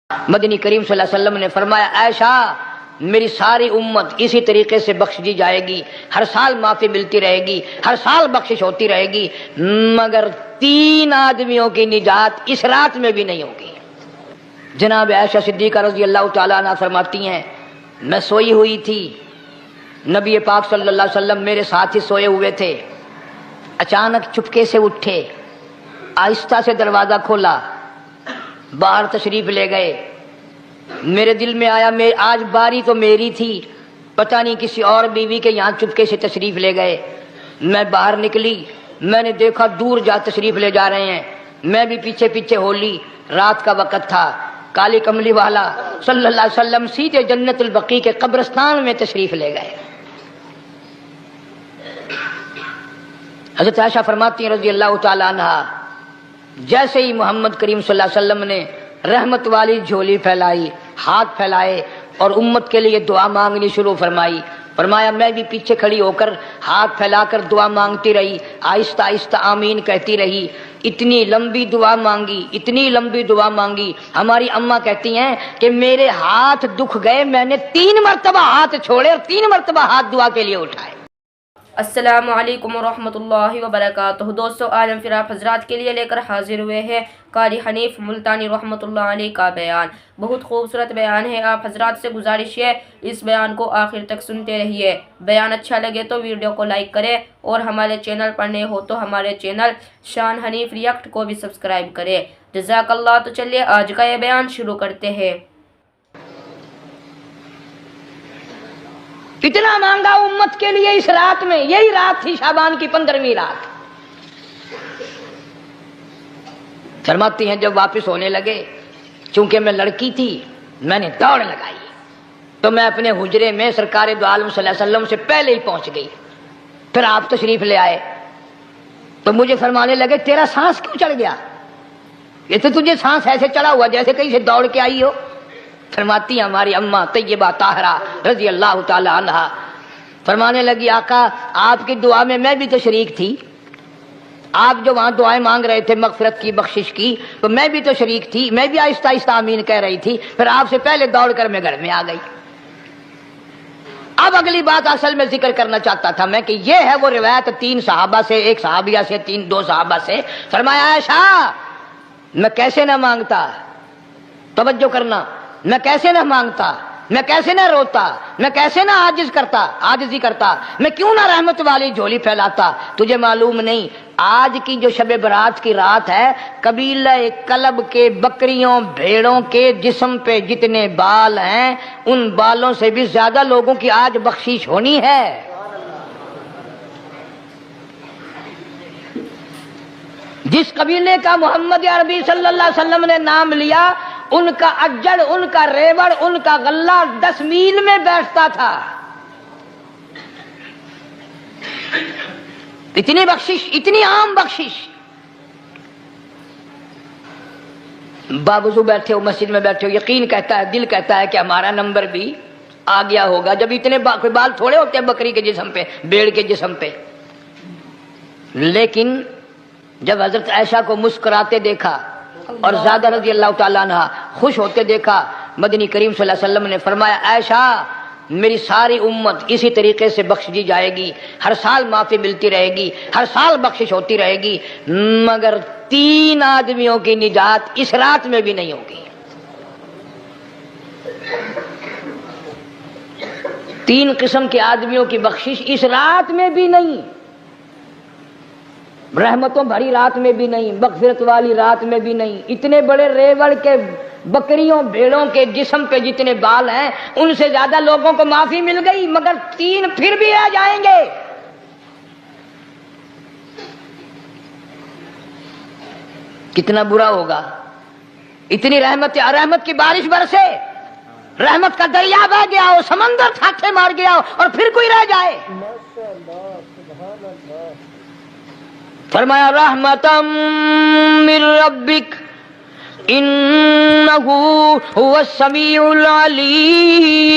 مدنی کریم صلی اللہ علیہ وسلم نے فرمایا عائشہ میری ساری امت اسی طریقے سے بخش دی جائے گی، ہر سال معافی ملتی رہے گی، ہر سال بخشش ہوتی رہے گی، مگر 3 آدمیوں کی نجات اس رات میں بھی نہیں ہوگی۔ جناب عائشہ صدیقہ رضی اللہ تعالیٰ عنہ فرماتی ہیں میں سوئی ہوئی تھی، نبی پاک صلی اللہ علیہ وسلم میرے ساتھ ہی سوئے ہوئے تھے، اچانک چپکے سے اٹھے، آہستہ سے دروازہ کھولا، باہر تشریف لے گئے۔ میرے دل میں آیا میں آج باری تو میری تھی، پتہ نہیں کسی اور بیوی کے یہاں چپکے سے تشریف لے گئے۔ میں باہر نکلی، میں نے دیکھا دور جا تشریف لے جا رہے ہیں، میں بھی پیچھے پیچھے ہو لی۔ رات کا وقت تھا، کالی کملی والا صلی اللہ علیہ وسلم سیدھے جنت البقیع کے قبرستان میں تشریف لے گئے۔ حضرت عائشہ فرماتی ہیں رضی اللہ تعالی عنہا جیسے ہی محمد کریم صلی اللہ علیہ وسلم نے رحمت والی جھولی پھیلائی، ہاتھ پھیلائے اور امت کے لیے دعا مانگنی شروع فرمائی، فرمایا میں بھی پیچھے کھڑی ہو کر ہاتھ پھیلا کر دعا مانگتی رہی، آہستہ آہستہ آمین کہتی رہی۔ اتنی لمبی دعا مانگی، اتنی لمبی دعا مانگی، ہماری اماں کہتی ہیں کہ میرے ہاتھ دکھ گئے، میں نے 3 مرتبہ ہاتھ چھوڑے اور 3 مرتبہ ہاتھ دعا کے لیے اٹھائے۔ السلام علیکم ورحمۃ اللہ وبرکاتہ۔ دوستو آج ہم پھر آپ حضرات کے لیے لے کر حاضر ہوئے ہیں قاری حنیف ملتانی رحمۃ اللہ علیہ کا بیان۔ بہت خوبصورت بیان ہے، آپ حضرات سے گزارش ہے اس بیان کو آخر تک سنتے رہیے۔ بیان اچھا لگے تو ویڈیو کو لائک کریں اور ہمارے چینل پر نئے ہو تو ہمارے چینل شان حنیف ریئیکٹ کو بھی سبسکرائب کریں، جزاک اللہ۔ تو چلیے آج کا یہ بیان شروع کرتے ہیں۔ اتنا مانگا امت کے لیے اس رات میں، یہی رات تھی شعبان کی 15ویں رات۔ فرماتی ہیں جب واپس ہونے لگے، چونکہ میں لڑکی تھی میں نے دوڑ لگائی تو میں اپنے حجرے میں سرکار دو عالم صلی اللہ علیہ وسلم سے پہلے ہی پہنچ گئی۔ پھر آپ تشریف لے آئے تو مجھے فرمانے لگے تیرا سانس کیوں چڑھ گیا؟ یہ تو تجھے سانس ایسے چڑھا ہوا جیسے کہیں سے دوڑ کے آئی ہو۔ فرماتی ہیں ہماری اماں طیبہ طاہرہ رضی اللہ تعالی عنہا، فرمانے لگی آقا آپ کی دعا میں بھی تو شریک تھی، آپ جو وہاں دعائیں مانگ رہے تھے مغفرت کی بخشش کی تو میں بھی تو شریک تھی، میں بھی آہستہ آہستہ آمین کہہ رہی تھی، پھر آپ سے پہلے دوڑ کر میں گھر میں آ گئی۔ اب اگلی بات اصل میں ذکر کرنا چاہتا تھا میں کہ یہ ہے وہ روایت 3 صحابہ سے، 1 صحابیہ سے، 2 صحابہ سے۔ فرمایا عائشہ میں کیسے نہ مانگتا، توجہ کرنا، میں کیسے نہ مانگتا، میں کیسے نہ روتا، میں کیسے نہ عاجزی کرتا، میں کیوں نہ رحمت والی جھولی پھیلاتا۔ تجھے معلوم نہیں آج کی جو شب برات کی رات ہے، قبیلہ کلب کے بکریوں بھیڑوں کے جسم پہ جتنے بال ہیں ان بالوں سے بھی زیادہ لوگوں کی آج بخشش ہونی ہے۔ جس قبیلے کا محمد عربی صلی اللہ علیہ وسلم نے نام لیا ان کا اجڑ، ان کا ریوڑ، ان کا غلہ 10 میل میں بیٹھتا تھا۔ اتنی بخشش، اتنی عام بخشش۔ باوضو بیٹھے ہو، مسجد میں بیٹھے ہو، یقین کہتا ہے، دل کہتا ہے کہ ہمارا نمبر بھی آ گیا ہوگا، جب اتنے کوئی بال تھوڑے ہوتے ہیں بکری کے جسم پہ، بھیڑ کے جسم پہ۔ لیکن جب حضرت عائشہ کو مسکراتے دیکھا اور زیادہ رضی اللہ تعالیٰ عنہ خوش ہوتے دیکھا، مدنی کریم صلی اللہ علیہ وسلم نے فرمایا عائشہ میری ساری امت اسی طریقے سے بخش دی جائے گی، ہر سال معافی ملتی رہے گی، ہر سال بخشش ہوتی رہے گی، مگر 3 آدمیوں کی نجات اس رات میں بھی نہیں ہوگی۔ 3 قسم کے آدمیوں کی بخشش اس رات میں بھی نہیں، رحمتوں بھری رات میں بھی نہیں، مغفرت والی رات میں بھی نہیں۔ اتنے بڑے ریوڑ کے بکریوں بھیڑوں کے جسم پہ جتنے بال ہیں ان سے زیادہ لوگوں کو معافی مل گئی، مگر 3 پھر بھی رہ جائیں گے۔ کتنا برا ہوگا، اتنی رحمت کی بارش برسے، رحمت کا دریا بہ گیا ہو، سمندر تھاکے مار گیا ہو اور پھر کوئی رہ جائے۔ فرمایا رحمتم من ربک انہ هو السمیع العلیم۔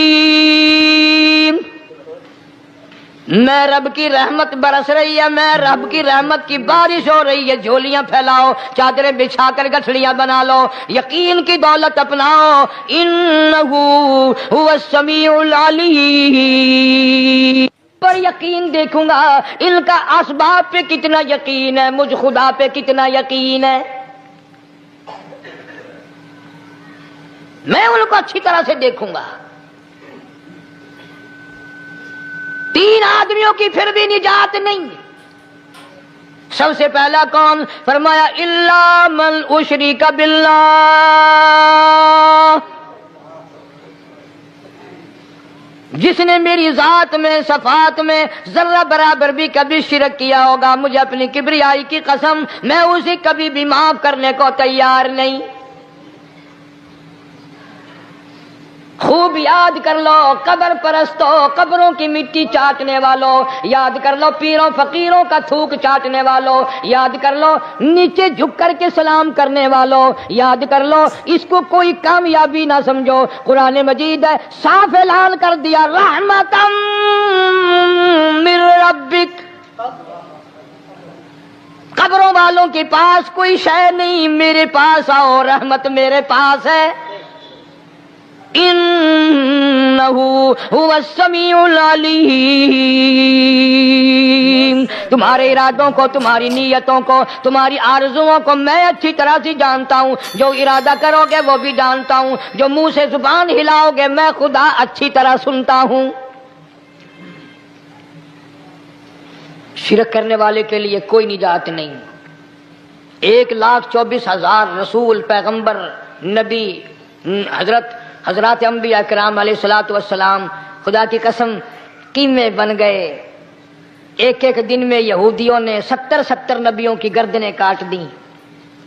میں رب کی رحمت برس رہی ہے، میں رب کی رحمت کی بارش ہو رہی ہے، جھولیاں پھیلاؤ، چادریں بچھا کر گٹھڑیاں بنا لو، یقین کی دولت اپناؤ، انہو هو السمیع العلیم۔ پر یقین دیکھوں گا ان کا اسباب پہ کتنا یقین ہے، مجھ خدا پہ کتنا یقین ہے، میں ان کو اچھی طرح سے دیکھوں گا۔ 3 آدمیوں کی پھر بھی نجات نہیں۔ سب سے پہلا کون؟ فرمایا الا من اشرک باللہ، جس نے میری ذات میں صفات میں ذرہ برابر بھی کبھی شرک کیا ہوگا، مجھے اپنی کبریائی کی قسم میں اسے کبھی بھی معاف کرنے کو تیار نہیں۔ خوب یاد کر لو قبر پرستو، قبروں کی مٹی چاٹنے والوں، یاد کر لو پیروں فقیروں کا تھوک چاٹنے والوں، یاد کر لو نیچے جھک کر کے سلام کرنے والوں، یاد کر لو اس کو کوئی کامیابی نہ سمجھو۔ قرآن مجید ہے صاف اعلان کر دیا رحمتم من ربک، قبروں والوں کے پاس کوئی شے نہیں، میرے پاس آؤ، رحمت میرے پاس ہے۔ انہو هو السمیع العلیم، تمہارے ارادوں کو، تمہاری نیتوں کو، تمہاری آرزوؤں کو میں اچھی طرح سے جانتا ہوں، جو ارادہ کرو گے وہ بھی جانتا ہوں، جو منہ سے زبان ہلاؤ گے میں خدا اچھی طرح سنتا ہوں۔ شرک کرنے والے کے لیے کوئی نجات نہیں۔ 1,24,000 رسول، پیغمبر، نبی، حضرات انبیاء کرام علیہ الصلوۃ والسلام خدا کی قسم قیمے بن گئے۔ ایک دن میں یہودیوں نے 70 نبیوں کی گردنیں کاٹ دیں،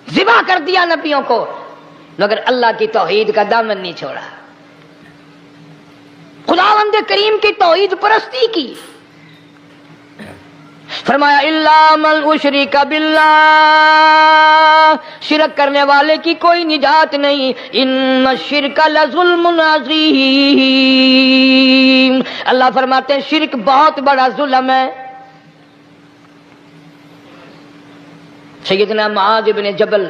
ذبح کر دیا نبیوں کو، مگر اللہ کی توحید کا دامن نہیں چھوڑا، خداوند کریم کی توحید پرستی کی۔ فرمایا الا من اشرک باللہ، شرک کرنے والے کی کوئی نجات نہیں، ان الشرک لظلم عظیم، اللہ فرماتے ہیں شرک بہت بڑا ظلم ہے۔ سیدنا معاذ بن جبل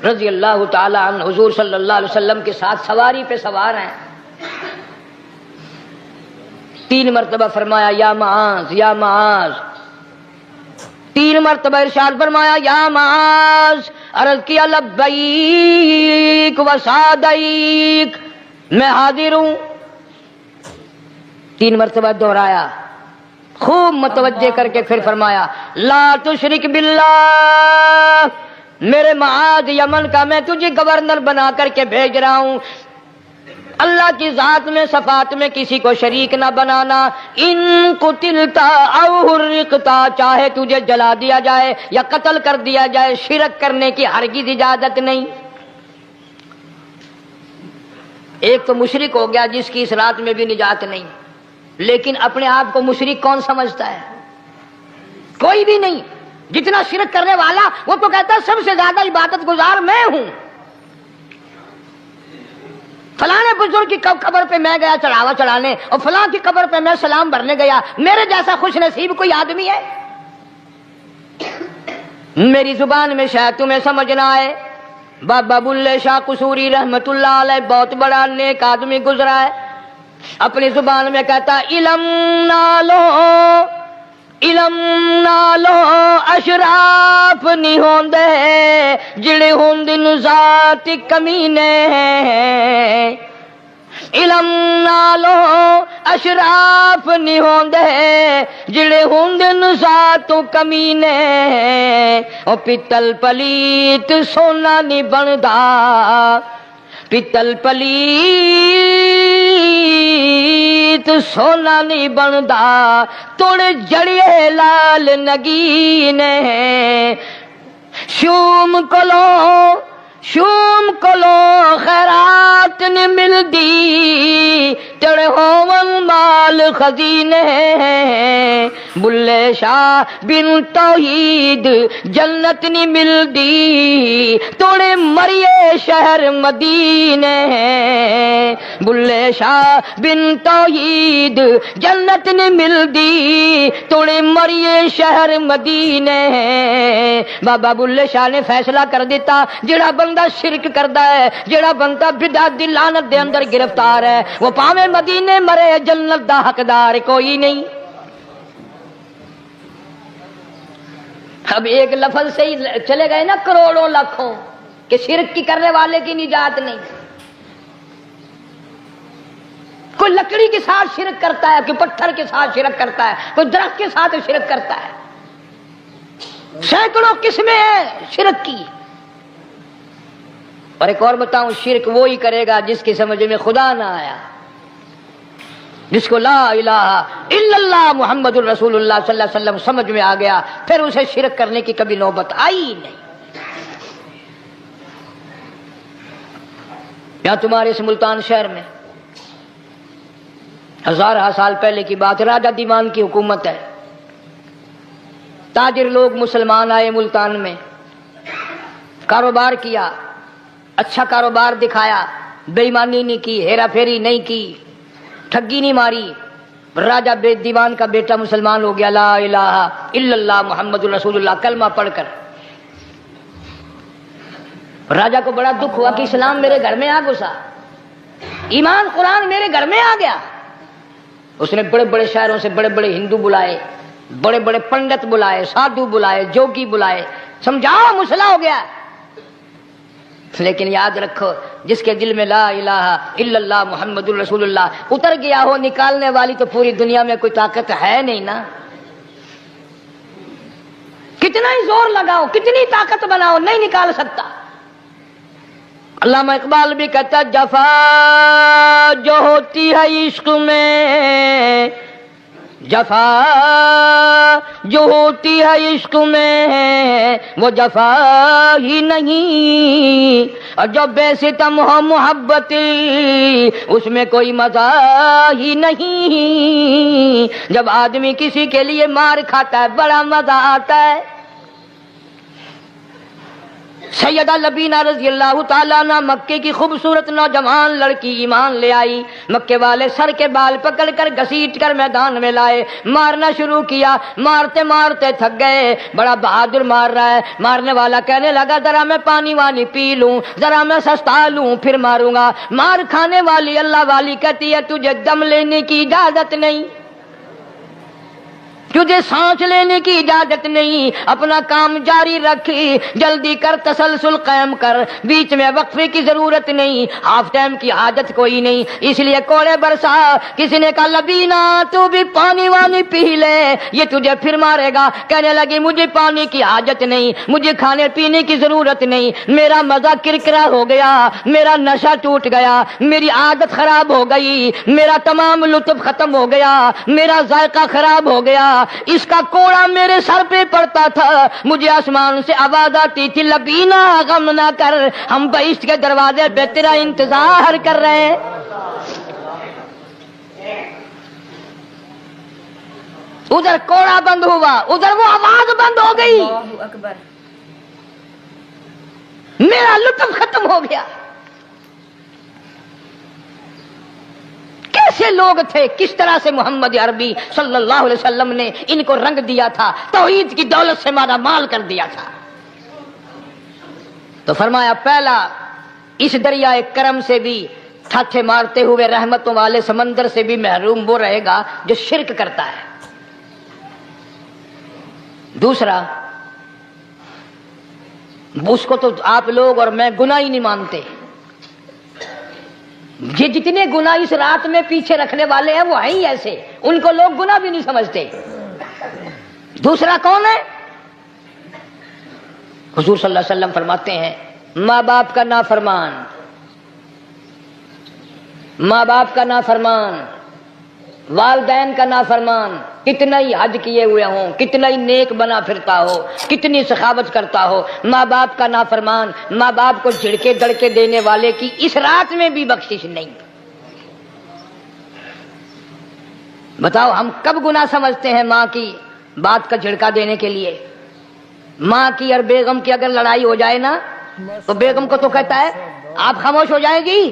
رضی اللہ تعالی عنہ حضور صلی اللہ علیہ وسلم کے ساتھ سواری پہ سوار ہیں، 3 مرتبہ فرمایا یا معاذ یا معاذ، 3 مرتبہ ارشاد فرمایا یا معاذ، عرض کیا لبیک و سعدیک، میں حاضر ہوں، 3 مرتبہ دہرایا، خوب متوجہ کر کے پھر فرمایا لا تشرک باللہ، میرے معاذ یمن کا میں تجھے گورنر بنا کر کے بھیج رہا ہوں، اللہ کی ذات میں صفات میں کسی کو شریک نہ بنانا، ان قتلتا او حرقتا، چاہے تجھے جلا دیا جائے یا قتل کر دیا جائے، شرک کرنے کی ہرگز اجازت نہیں۔ ایک تو مشرک ہو گیا جس کی اس رات میں بھی نجات نہیں، لیکن اپنے آپ کو مشرک کون سمجھتا ہے؟ کوئی بھی نہیں۔ جتنا شرک کرنے والا وہ تو کہتا ہے سب سے زیادہ عبادت گزار میں ہوں، فلاں بزرگ کی قبر پہ میں گیا چڑھاوا چڑھانے، اور فلاں کی قبر پہ میں سلام بھرنے گیا، میرے جیسا خوش نصیب کوئی آدمی ہے؟ میری زبان میں شاید تمہیں سمجھ نہ آئے، بابا بلے شاہ قصوری رحمت اللہ علیہ بہت بڑا نیک آدمی گزرا ہے، اپنی زبان میں کہتا علم نالو اشراف نہیں ہوندے جڑے ہوندن ذات کمینے، علم نالو اشراف نہیں ہوندے جڑے ہوندن ذات کمینے، او پتل پلیت سونا نہیں بندا، پتل پلیت سونا نہیں بندا، توڑ جڑیے لال نگینے، شوم کلو خیرات نہیں ملدی، تڑے ہوون مال خزینے، بلے شاہ بن توحید جنت نہیں ملدی، توڑے مریے شہر مدینے، بلے شاہ بن توحید جنت نہیں ملدی توڑے مریے شہر مدینے. بابا بلے شاہ نے فیصلہ کر دیتا جڑا بندہ شرک کردا ہے, جڑا بندہ بدعت دی لعنت دے اندر گرفتار ہے, وہ پاویں مدینے مرے جنت دا حقدار کوئی نہیں. اب ایک لفظ سے ہی چلے گئے نا کروڑوں لاکھوں کہ شرک کی کرنے والے کی نجات نہیں. کوئی لکڑی کے ساتھ شرک کرتا ہے, کوئی پتھر کے ساتھ شرک کرتا ہے, کوئی درخت کے ساتھ شرک کرتا ہے. سینکڑوں قسمیں ہیں شرک کی. اور ایک اور بتاؤں, شرک وہی کرے گا جس کی سمجھ میں خدا نہ آیا, جس کو لا الہ الا اللہ محمد الرسول اللہ صلی اللہ علیہ وسلم سمجھ میں آ گیا, پھر اسے شرک کرنے کی کبھی نوبت آئی نہیں. یا تمہارے اس ملتان شہر میں ہزارہ سال پہلے کی بات, راجہ دیوان کی حکومت ہے. تاجر لوگ مسلمان آئے ملتان میں, کاروبار کیا, اچھا کاروبار دکھایا, بے ایمانی نہیں کی, ہیرا پھیری نہیں کی, ٹھگی نہیں ماری. راجہ دیوان کا بیٹا مسلمان ہو گیا, لا الہ الا اللہ محمد رسول اللہ کلمہ پڑھ کر. راجہ کو بڑا دکھ ہوا کہ اسلام میرے گھر میں آ گھسا, ایمان قرآن میرے گھر میں آ گیا. اس نے بڑے بڑے شہروں سے بڑے بڑے ہندو بلائے, بڑے بڑے پنڈت بلائے, سادھو بلائے, جوگی بلائے, سمجھاؤ مسئلہ ہو گیا. لیکن یاد رکھو, جس کے دل میں لا الہ الا اللہ محمد الرسول اللہ اتر گیا ہو, نکالنے والی تو پوری دنیا میں کوئی طاقت ہے نہیں نا. کتنا ہی زور لگاؤ, کتنی طاقت بناؤ, نہیں نکال سکتا. علامہ اقبال بھی کہتا, جفا جو ہوتی ہے عشق میں, جفا جو ہوتی ہے عشق میں وہ جفا ہی نہیں, اور جو بے ستم ہو محبت اس میں کوئی مزہ ہی نہیں. جب آدمی کسی کے لیے مار کھاتا ہے بڑا مزہ آتا ہے. سیدہ لبینہ رضی اللہ تعالیٰ عنہ مکے کی خوبصورت نوجوان لڑکی ایمان لے آئی. مکے والے سر کے بال پکڑ کر گھسیٹ کر میدان میں لائے, مارنا شروع کیا. مارتے مارتے تھک گئے, بڑا بہادر مار رہا ہے. مارنے والا کہنے لگا ذرا میں پانی وانی پی لوں, ذرا میں سستا لوں پھر ماروں گا. مار کھانے والی اللہ والی کہتی ہے تجھے دم لینے کی اجازت نہیں, تجھے سانس لینے کی اجازت نہیں, اپنا کام جاری رکھ, جلدی کر, تسلسل قائم کر, بیچ میں وقفے کی ضرورت نہیں, ہاف ٹائم کی حاجت کوئی نہیں. اس لیے کوڑے برسا. کسی نے کہا لبینہ تو بھی پانی وانی پی لے, یہ تجھے پھر مارے گا. کہنے لگی مجھے پانی کی حاجت نہیں, مجھے کھانے پینے کی ضرورت نہیں, میرا مزہ کرکرا ہو گیا, میرا نشہ ٹوٹ گیا, میری عادت خراب ہو گئی, میرا تمام لطف ختم ہو گیا, میرا ذائقہ خراب ہو گیا. اس کا کوڑا میرے سر پہ پڑتا تھا, مجھے آسمان سے آواز آتی تھی لبینہ غم نہ کر, ہم بہشت کے دروازے پہ تیرا انتظار کر رہے ہیں. ادھر کوڑا بند ہوا, ادھر وہ آواز بند ہو گئی, اللہ اکبر. میرا لطف ختم ہو گیا. کیسے لوگ تھے, کس طرح سے محمد عربی صلی اللہ علیہ وسلم نے ان کو رنگ دیا تھا, توحید کی دولت سے مالا مال کر دیا تھا. تو فرمایا پہلا اس دریائے کرم سے بھی تھاٹھے مارتے ہوئے رحمتوں والے سمندر سے بھی محروم وہ رہے گا جو شرک کرتا ہے. دوسرا, اس کو تو آپ لوگ اور میں گناہ ہی نہیں مانتے. یہ جتنے گناہ اس رات میں پیچھے رکھنے والے ہیں وہ ہیں ہی ایسے, ان کو لوگ گناہ بھی نہیں سمجھتے. دوسرا کون ہے؟ حضور صلی اللہ علیہ وسلم فرماتے ہیں ماں باپ کا نافرمان, ماں باپ کا نافرمان, والدین کا نافرمان, کتنا ہی حج کیے ہوئے ہوں, کتنا ہی نیک بنا پھرتا ہو, کتنی سخاوت کرتا ہو, ماں باپ کا نافرمان, ماں باپ کو جھڑکے دڑکے دینے والے کی اس رات میں بھی بخشش نہیں. بتاؤ ہم کب گناہ سمجھتے ہیں ماں کی بات کا جھڑکا دینے کے لیے؟ ماں کی اور بیگم کی اگر لڑائی ہو جائے نا تو بیگم کو تو کہتا ہے آپ خاموش ہو جائیں گی,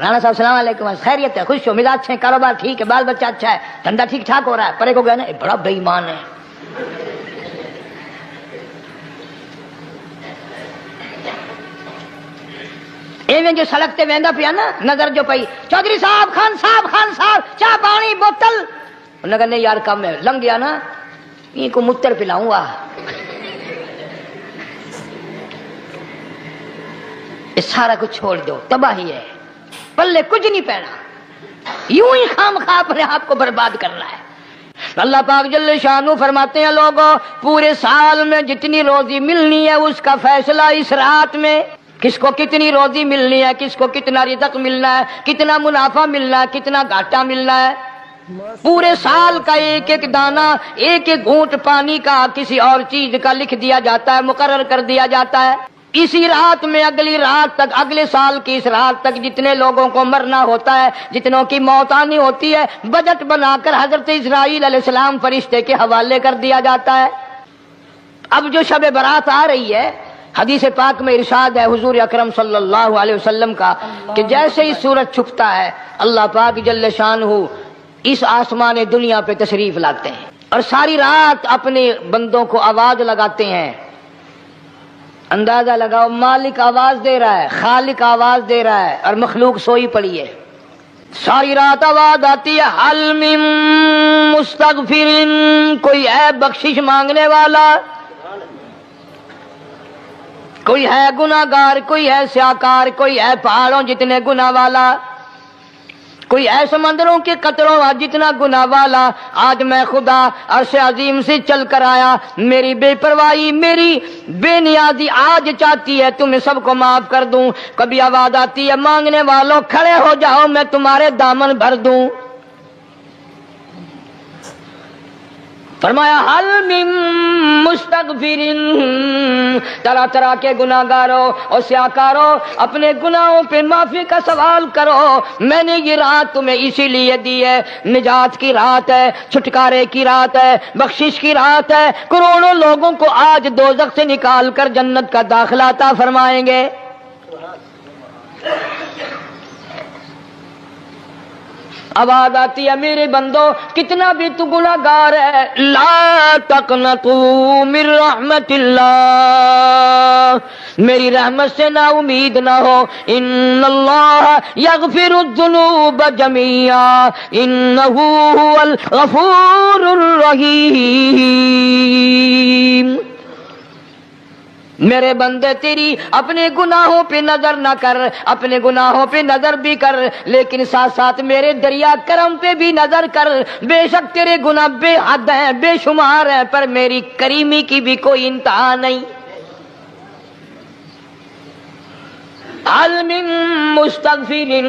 رانا صاحب السلام علیکم، خیریت ہے، خوش ہو، مزاج اچھے ہیں، کاروبار ٹھیک ہے، بال بچہ اچھا ہے، دھندا ٹھیک ٹھاک ہو رہا ہے؟ پرے کو گیا نا یہ بڑا بے ایمان ہے. ایویں جو سڑک تے ویندا پیا نا، نظر جو پئی، چودھری صاحب، خان صاحب چاہ پانی بوتل، انہوں نے کہا نہیں یار کم ہے، لنگ گیا نا یہ کو متر پلاؤں گا. یہ سارا کچھ چھوڑ دو، تباہی ہے، پلے کچھ نہیں پہنا، یوں ہی خام خواہ اپنے آپ کو برباد کرنا ہے. اللہ پاک جل شانہ فرماتے ہیں لوگوں پورے سال میں جتنی روزی ملنی ہے اس کا فیصلہ اس رات میں. کس کو کتنی روزی ملنی ہے، کس کو کتنا رزق ملنا ہے، کتنا منافع ملنا ہے، کتنا گھاٹا ملنا ہے. پورے سال کا ایک ایک دانہ، ایک ایک گھونٹ پانی کا، کسی اور چیز کا لکھ دیا جاتا ہے، مقرر کر دیا جاتا ہے. اسی رات میں اگلی رات تک، اگلے سال کی اس رات تک جتنے لوگوں کو مرنا ہوتا ہے، جتنوں کی موت آنی ہوتی ہے، بجٹ بنا کر حضرت اسرائیل علیہ السلام فرشتے کے حوالے کر دیا جاتا ہے. اب جو شب برات آ رہی ہے، حدیث پاک میں ارشاد ہے حضور اکرم صلی اللہ علیہ وسلم کا کہ جیسے ہی سورج چھپتا ہے اللہ پاک جل شانہ اس آسمان دنیا پہ تشریف لاتے ہیں اور ساری رات اپنے بندوں کو آواز لگاتے ہیں. اندازہ لگاؤ، مالک آواز دے رہا ہے، خالق آواز دے رہا ہے اور مخلوق سوئی پڑی ہے. ساری رات آواز آتی ہے حل من مستغفر، کوئی ہے بخشش مانگنے والا، کوئی ہے گناہگار، کوئی ہے سیاکار، کوئی ہے پہاڑوں جتنے گناہ والا، کوئی ہے سمندروں کے قطروں جتنا گناہ والا. آج میں خدا عرش عظیم سے چل کر آیا، میری بے پرواہی، میری بے نیازی آج چاہتی ہے تمہیں سب کو معاف کر دوں. کبھی آواز آتی ہے مانگنے والوں کھڑے ہو جاؤ میں تمہارے دامن بھر دوں. فرمایا حل من مستغفرین، طرح طرح کے گناہگاروں اور سیاکاروں اپنے گناہوں پہ معافی کا سوال کرو. میں نے یہ رات تمہیں اسی لیے دی ہے، نجات کی رات ہے، چھٹکارے کی رات ہے، بخشش کی رات ہے. کروڑوں لوگوں کو آج دوزخ سے نکال کر جنت کا داخلہ عطا فرمائیں گے. آواز آتی ہے میرے بندو کتنا بھی تو گناہگار ہے، لا تقنطوا من رحمت اللہ، میری رحمت سے نا امید نہ ہو. ان اللہ یغفر الذنوب جميعا انہ هو الغفور الرحیم. میرے بندے تیری اپنے گناہوں پہ نظر نہ کر، اپنے گناہوں پہ نظر بھی کر لیکن ساتھ ساتھ میرے دریا کرم پہ بھی نظر کر. بے شک تیرے گناہ بے حد ہیں، بے شمار ہیں، پر میری کریمی کی بھی کوئی انتہا نہیں. حل من مستغفرین،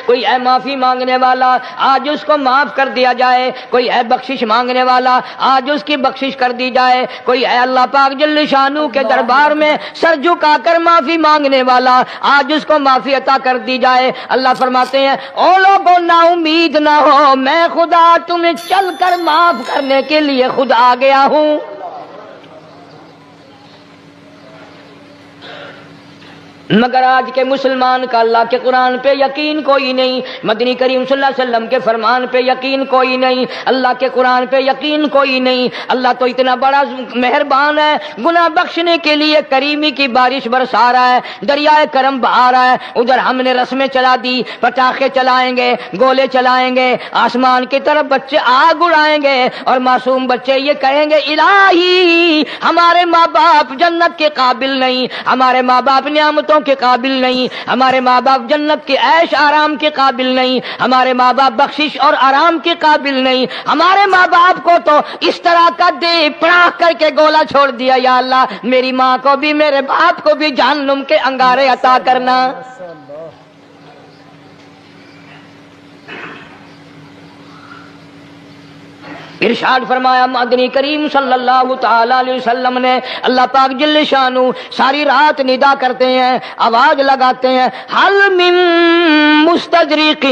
کوئی ہے معافی مانگنے والا آج اس کو معاف کر دیا جائے، کوئی ہے بخشش مانگنے والا آج اس کی بخشش کر دی جائے، کوئی ہے اللہ پاک جل شانہ کے دربار میں سر جھکا کر معافی مانگنے والا آج اس کو معافی عطا کر دی جائے. اللہ فرماتے ہیں او لوگوں نا امید نہ ہو، میں خدا تمہیں چل کر معاف کرنے کے لیے خود آ گیا ہوں. مگر آج کے مسلمان کا اللہ کے قرآن پہ یقین کوئی نہیں، مدنی کریم صلی اللہ علیہ وسلم کے فرمان پہ یقین کوئی نہیں، اللہ کے قرآن پہ یقین کوئی نہیں. اللہ تو اتنا بڑا مہربان ہے، گناہ بخشنے کے لیے کریمی کی بارش برسا رہا ہے، دریائے کرم بہا رہا ہے. ادھر ہم نے رسمیں چلا دی، پٹاخے چلائیں گے، گولے چلائیں گے، آسمان کی طرف بچے آگ اڑائیں گے اور معصوم بچے یہ کہیں گے الہی ہمارے ماں باپ جنت کے قابل نہیں، ہمارے ماں باپ نعمتوں کے قابل نہیں، ہمارے ماں باپ جنت کے عیش آرام کے قابل نہیں، ہمارے ماں باپ بخشش اور آرام کے قابل نہیں، ہمارے ماں باپ کو تو اس طرح کا دے پڑاخ کر کے گولا چھوڑ دیا. یا اللہ میری ماں کو بھی میرے باپ کو بھی جہنم کے انگارے عطا کرنا. ارشاد فرمایا مدنی کریم صلی اللہ تعالی علیہ وسلم نے، اللہ پاک جل شانہ ساری رات ندا کرتے ہیں، آواز لگاتے ہیں، حل من مستجرق،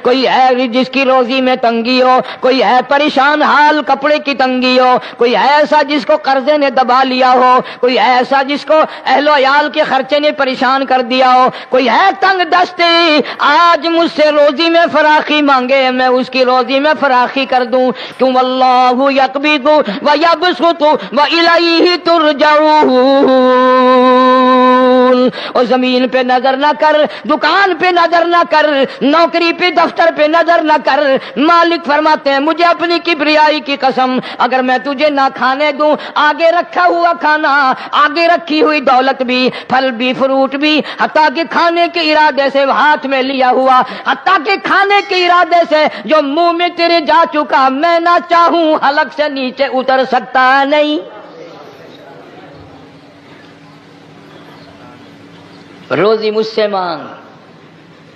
کوئی ہے جس کی روزی میں تنگی ہو، کوئی ہے پریشان حال کپڑے کی تنگی ہو، کوئی ہے ایسا جس کو قرضے نے دبا لیا ہو، کوئی ہے ایسا جس کو اہل و عیال کے خرچے نے پریشان کر دیا ہو، کوئی ہے تنگ دستی آج مجھ سے روزی میں فراخی مانگے، میں اس کی روزی میں فراخی کر دوں، کیوں واللہ یقبض ویبسط والیہ ترجعون۔ اور زمین پہ نظر نہ کر، دکان پہ نظر نہ کر، نوکری پہ دفتر پہ نظر نہ کر، مالک فرماتے ہیں مجھے اپنی کبریائی کی قسم اگر میں تجھے نہ کھانے دوں، آگے رکھا ہوا کھانا، آگے رکھی ہوئی دولت بھی، پھل بھی، فروٹ بھی، حتیٰ کہ کھانے کے ارادے سے ہاتھ میں لیا ہوا، حتیٰ کہ کھانے کے ارادے سے جو منہ میں تیرے جا چکا، میں نہ چاہوں حلق سے نیچے اتر سکتا نہیں۔ روزی مجھ سے مانگ،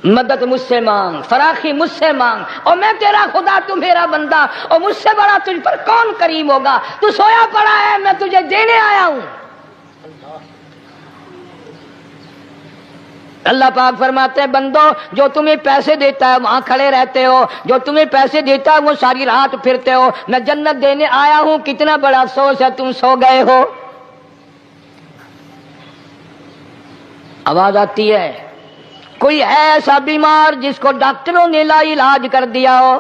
مدد مجھ سے مانگ، فراخی مجھ سے مانگ، اور میں تیرا خدا تو میرا بندہ، اور مجھ سے بڑا تجھ پر کون کریم ہوگا؟ تو سویا پڑا ہے، میں تجھے دینے آیا ہوں۔ اللہ پاک فرماتے ہیں بندو جو تمہیں پیسے دیتا ہے وہاں کھڑے رہتے ہو، جو تمہیں پیسے دیتا ہے وہ ساری رات پھرتے ہو، میں جنت دینے آیا ہوں، کتنا بڑا افسوس ہے تم سو گئے ہو۔ آواز آتی ہے، کوئی ہے ایسا بیمار جس کو ڈاکٹروں نے لا علاج کر دیا ہو،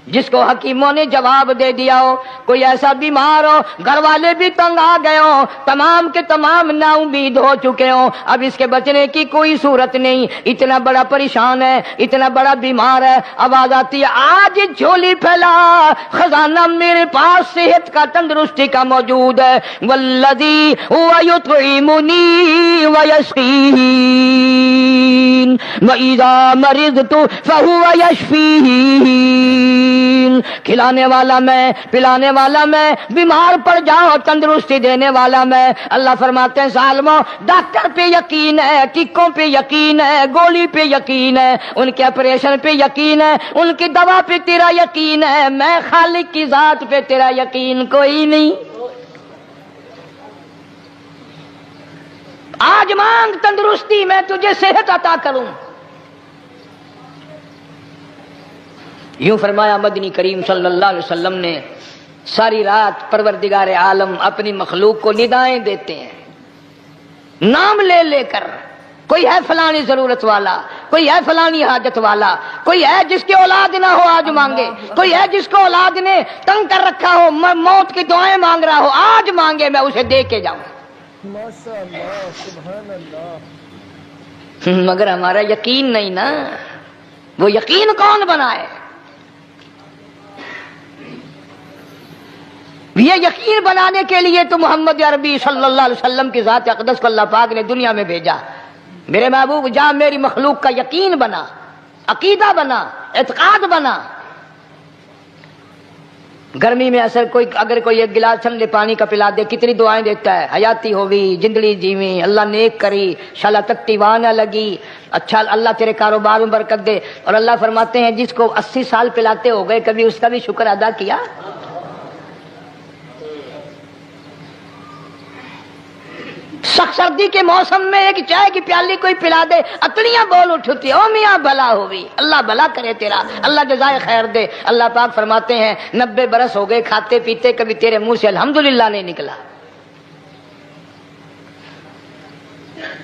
جس کو حکیموں نے جواب دے دیا ہو، کوئی ایسا بیمار ہو گھر والے بھی تنگ آ گئے ہوں، تمام کے تمام نا امید ہو چکے ہوں، اب اس کے بچنے کی کوئی صورت نہیں، اتنا بڑا پریشان ہے، اتنا بڑا بیمار ہے، آواز آتی ہے آج جھولی پھیلا، خزانہ میرے پاس صحت کا تندرستی کا موجود ہے، والذی هو یطعمنی ویسقین وَإِذَا مَرِضْتُ فَهُوَ یشفین، کھلانے والا میں، پلانے والا میں، بیمار پڑ جاؤ تندرستی دینے والا میں۔ اللہ فرماتے ہیں ظالموں ڈاکٹر پہ یقین ہے، ٹکوں پہ یقین ہے، گولی پہ یقین ہے، ان کے آپریشن پہ یقین ہے، ان کی دوا پہ تیرا یقین ہے، میں خالق کی ذات پہ تیرا یقین کوئی نہیں۔ آج مانگ تندرستی، میں تجھے صحت عطا کروں۔ یوں فرمایا مدنی کریم صلی اللہ علیہ وسلم نے، ساری رات پروردگار عالم اپنی مخلوق کو ندائیں دیتے ہیں نام لے لے کر، کوئی ہے فلانی ضرورت والا، کوئی ہے فلانی حاجت والا، کوئی ہے جس کی اولاد نہ ہو آج مانگے، کوئی ہے جس کو اولاد نے تنگ کر رکھا ہو موت کی دعائیں مانگ رہا ہو، آج مانگے میں اسے دے کے جاؤں۔ ماشاءاللہ، سبحان اللہ۔ مگر ہمارا یقین نہیں نا، وہ یقین کون بنائے؟ یہ یقین بنانے کے لیے تو محمد عربی صلی اللہ علیہ وسلم کی ذات اقدس کو اللہ پاک نے دنیا میں بھیجا۔ میرے محبوب جا میری مخلوق کا یقین بنا، عقیدہ بنا، اعتقاد بنا۔ گرمی میں اگر کوئی ایک گلاس ٹھنڈے پانی کا پلا دے کتنی دعائیں دیتا ہے، حیاتی ہوگی، جندڑی جیویں، اللہ نیک کری، شالا تکتی وانہ لگی، اچھا اللہ تیرے کاروبار میں برکت دے۔ اور اللہ فرماتے ہیں جس کو 80 سال پلاتے ہو گئے کبھی اس کا بھی شکر ادا کیا؟ سخت سردی کے موسم میں ایک چائے کی پیالی کوئی پلا دے اتڑیاں بول اٹھتی، او میاں بھلا ہوئی، اللہ بھلا کرے تیرا، اللہ جزائے خیر دے۔ اللہ پاک فرماتے ہیں 90 برس ہو گئے کھاتے پیتے کبھی تیرے منہ سے الحمدللہ نہیں نکلا۔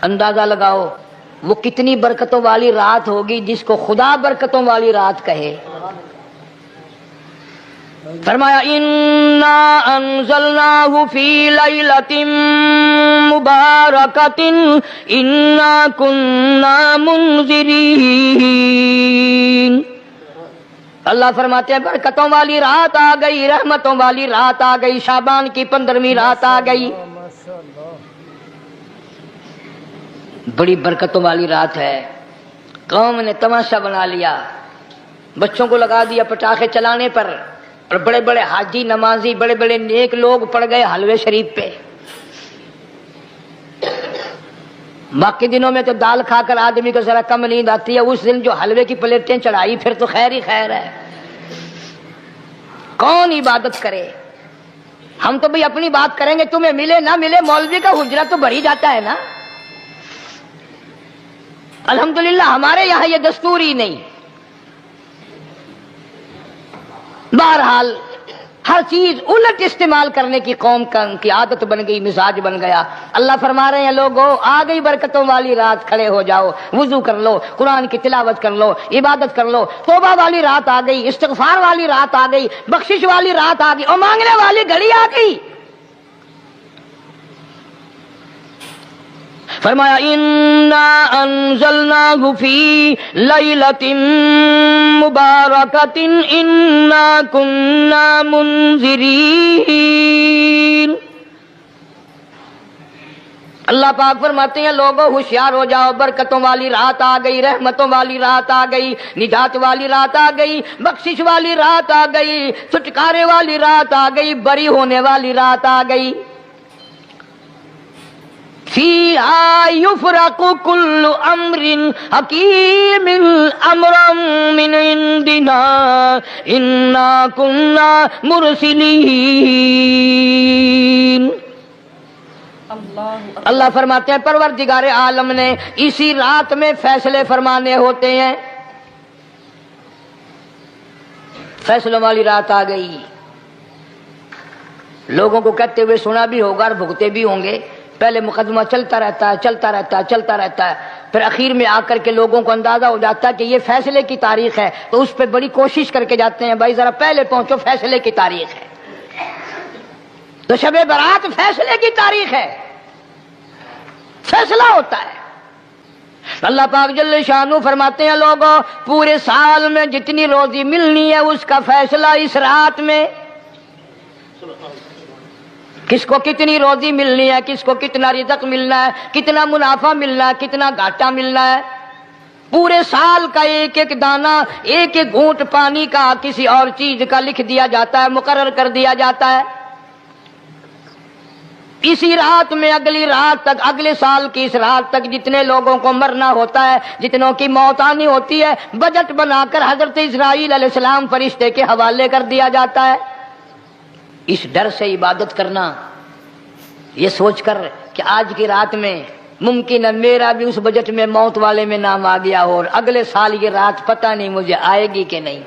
اندازہ لگاؤ وہ کتنی برکتوں والی رات ہوگی جس کو خدا برکتوں والی رات کہے۔ فرمایا انا انزلناہ فی لیلۃ مبارکۃ انا کنا منذرین۔ اللہ فرماتے ہیں برکتوں والی رات آ گئی، رحمتوں والی رات آ گئی، شعبان کی 15ویں رات آ گئی، بڑی برکتوں والی رات ہے۔ قوم نے تماشا بنا لیا، بچوں کو لگا دیا پٹاخے چلانے پر، اور بڑے بڑے حاجی نمازی بڑے بڑے نیک لوگ پڑ گئے حلوے شریف پہ۔ باقی دنوں میں تو دال کھا کر آدمی کو ذرا کم نیند آتی ہے، اس دن جو حلوے کی پلیٹیں چڑھائی پھر تو خیر ہی خیر ہے۔ کون عبادت کرے؟ ہم تو بھئی اپنی بات کریں گے، تمہیں ملے نہ ملے، مولوی کا حجرہ تو بھر ہی جاتا ہے نا۔ الحمدللہ ہمارے یہاں یہ دستور ہی نہیں۔ بہرحال ہر چیز الٹ استعمال کرنے کی قوم کی عادت بن گئی، مزاج بن گیا۔ اللہ فرما رہے ہیں لوگوں آ گئی برکتوں والی رات، کھڑے ہو جاؤ، وضو کر لو، قرآن کی تلاوت کر لو، عبادت کر لو، توبہ والی رات آ گئی، استغفار والی رات آ گئی، بخشش والی رات آ گئی، اور مانگنے والی گھڑی آ گئی۔ فرمایا انا انزلناہ فی لیلۃ مبارکۃ انا کنا منذرین۔ اللہ پاک فرماتے ہیں لوگوں ہوشیار ہو جاؤ، برکتوں والی رات آ گئی، رحمتوں والی رات آ گئی، نجات والی رات آ گئی، بخشش والی رات آ گئی، چھٹکارے والی رات آ گئی، بری ہونے والی رات آ گئی۔ فیہا یفرق کل امر حکیم امرا من عندنا انا کنا مرسلین۔ اللہ فرماتے ہیں پروردگار عالم نے اسی رات میں فیصلے فرمانے ہوتے ہیں۔ فیصلوں والی رات آ گئی، لوگوں کو کہتے ہوئے سنا بھی ہوگا اور بھگتے بھی ہوں گے۔ پہلے مقدمہ چلتا رہتا ہے، چلتا رہتا ہے، چلتا رہتا ہے، پھر اخیر میں آ کر کے لوگوں کو اندازہ ہو جاتا ہے کہ یہ فیصلے کی تاریخ ہے، تو اس پہ بڑی کوشش کر کے جاتے ہیں بھائی ذرا پہلے پہنچو، فیصلے کی تاریخ ہے۔ تو شب برات فیصلے کی تاریخ ہے، فیصلہ ہوتا ہے۔ اللہ پاک جل شانہ فرماتے ہیں لوگوں پورے سال میں جتنی روزی ملنی ہے اس کا فیصلہ اس رات میں۔ کس کو کتنی روزی ملنی ہے، کس کو کتنا رزق ملنا ہے، کتنا منافع ملنا ہے، کتنا گھاٹا ملنا ہے، پورے سال کا ایک ایک دانہ، ایک ایک گھونٹ پانی کا، کسی اور چیز کا لکھ دیا جاتا ہے، مقرر کر دیا جاتا ہے۔ اسی رات میں اگلی رات تک، اگلے سال کی اس رات تک جتنے لوگوں کو مرنا ہوتا ہے، جتنوں کی موت آنی ہوتی ہے، بجٹ بنا کر حضرت اسرائیل علیہ السلام فرشتے کے حوالے کر دیا جاتا ہے۔ اس ڈر سے عبادت کرنا، یہ سوچ کر کہ آج کی رات میں ممکن ہے میرا بھی اس بجٹ میں موت والے میں نام آ گیا ہو، اور اگلے سال یہ رات پتہ نہیں مجھے آئے گی کہ نہیں۔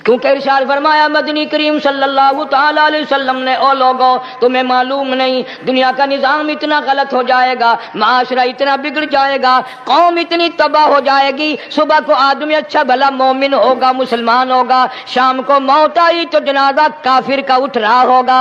کیونکہ ارشاد فرمایا مدنی کریم صلی اللہ تعالی علیہ وسلم نے او لوگوں تمہیں معلوم نہیں دنیا کا نظام اتنا غلط ہو جائے گا، معاشرہ اتنا بگڑ جائے گا، قوم اتنی تباہ ہو جائے گی، صبح کو آدمی اچھا بھلا مومن ہوگا، مسلمان ہوگا، شام کو موت آئی تو جنازہ کافر کا اٹھ رہا ہوگا۔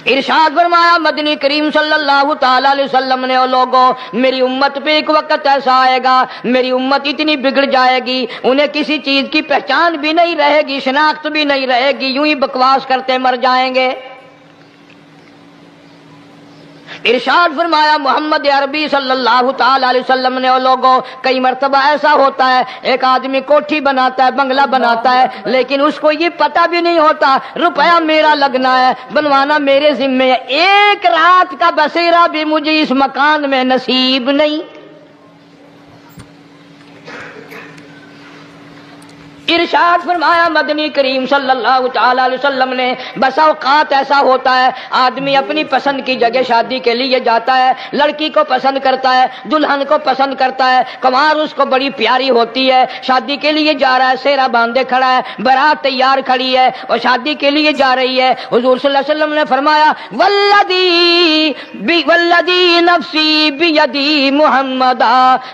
ارشاد فرمایا مدنی کریم صلی اللہ تعالی علیہ وسلم نے او لوگوں میری امت پہ ایک وقت ایسا آئے گا، میری امت اتنی بگڑ جائے گی، انہیں کسی چیز کی پہچان بھی نہیں رہے گی، شناخت بھی نہیں رہے گی، یوں ہی بکواس کرتے مر جائیں گے۔ ارشاد فرمایا محمد عربی صلی اللہ تعالی علیہ وسلم نے او لوگوں کئی مرتبہ ایسا ہوتا ہے ایک آدمی کوٹھی بناتا ہے، بنگلہ بناتا ہے، لیکن اس کو یہ پتہ بھی نہیں ہوتا روپیہ میرا لگنا ہے، بنوانا میرے ذمے ہے، ایک رات کا بسیرا بھی مجھے اس مکان میں نصیب نہیں۔ ارشاد فرمایا مدنی کریم صلی اللہ تعالی علیہ وسلم نے بسا اوقات ایسا ہوتا ہے آدمی اپنی پسند کی جگہ شادی کے لیے جاتا ہے، لڑکی کو پسند کرتا ہے، دلہن کو پسند کرتا ہے، کمار اس کو بڑی پیاری ہوتی ہے، شادی کے لیے جا رہا ہے، سہرا باندھے کھڑا ہے، بارات تیار کھڑی ہے اور شادی کے لیے جا رہی ہے۔ حضور صلی اللہ علیہ وسلم نے فرمایا والذی نفسی بیدی محمد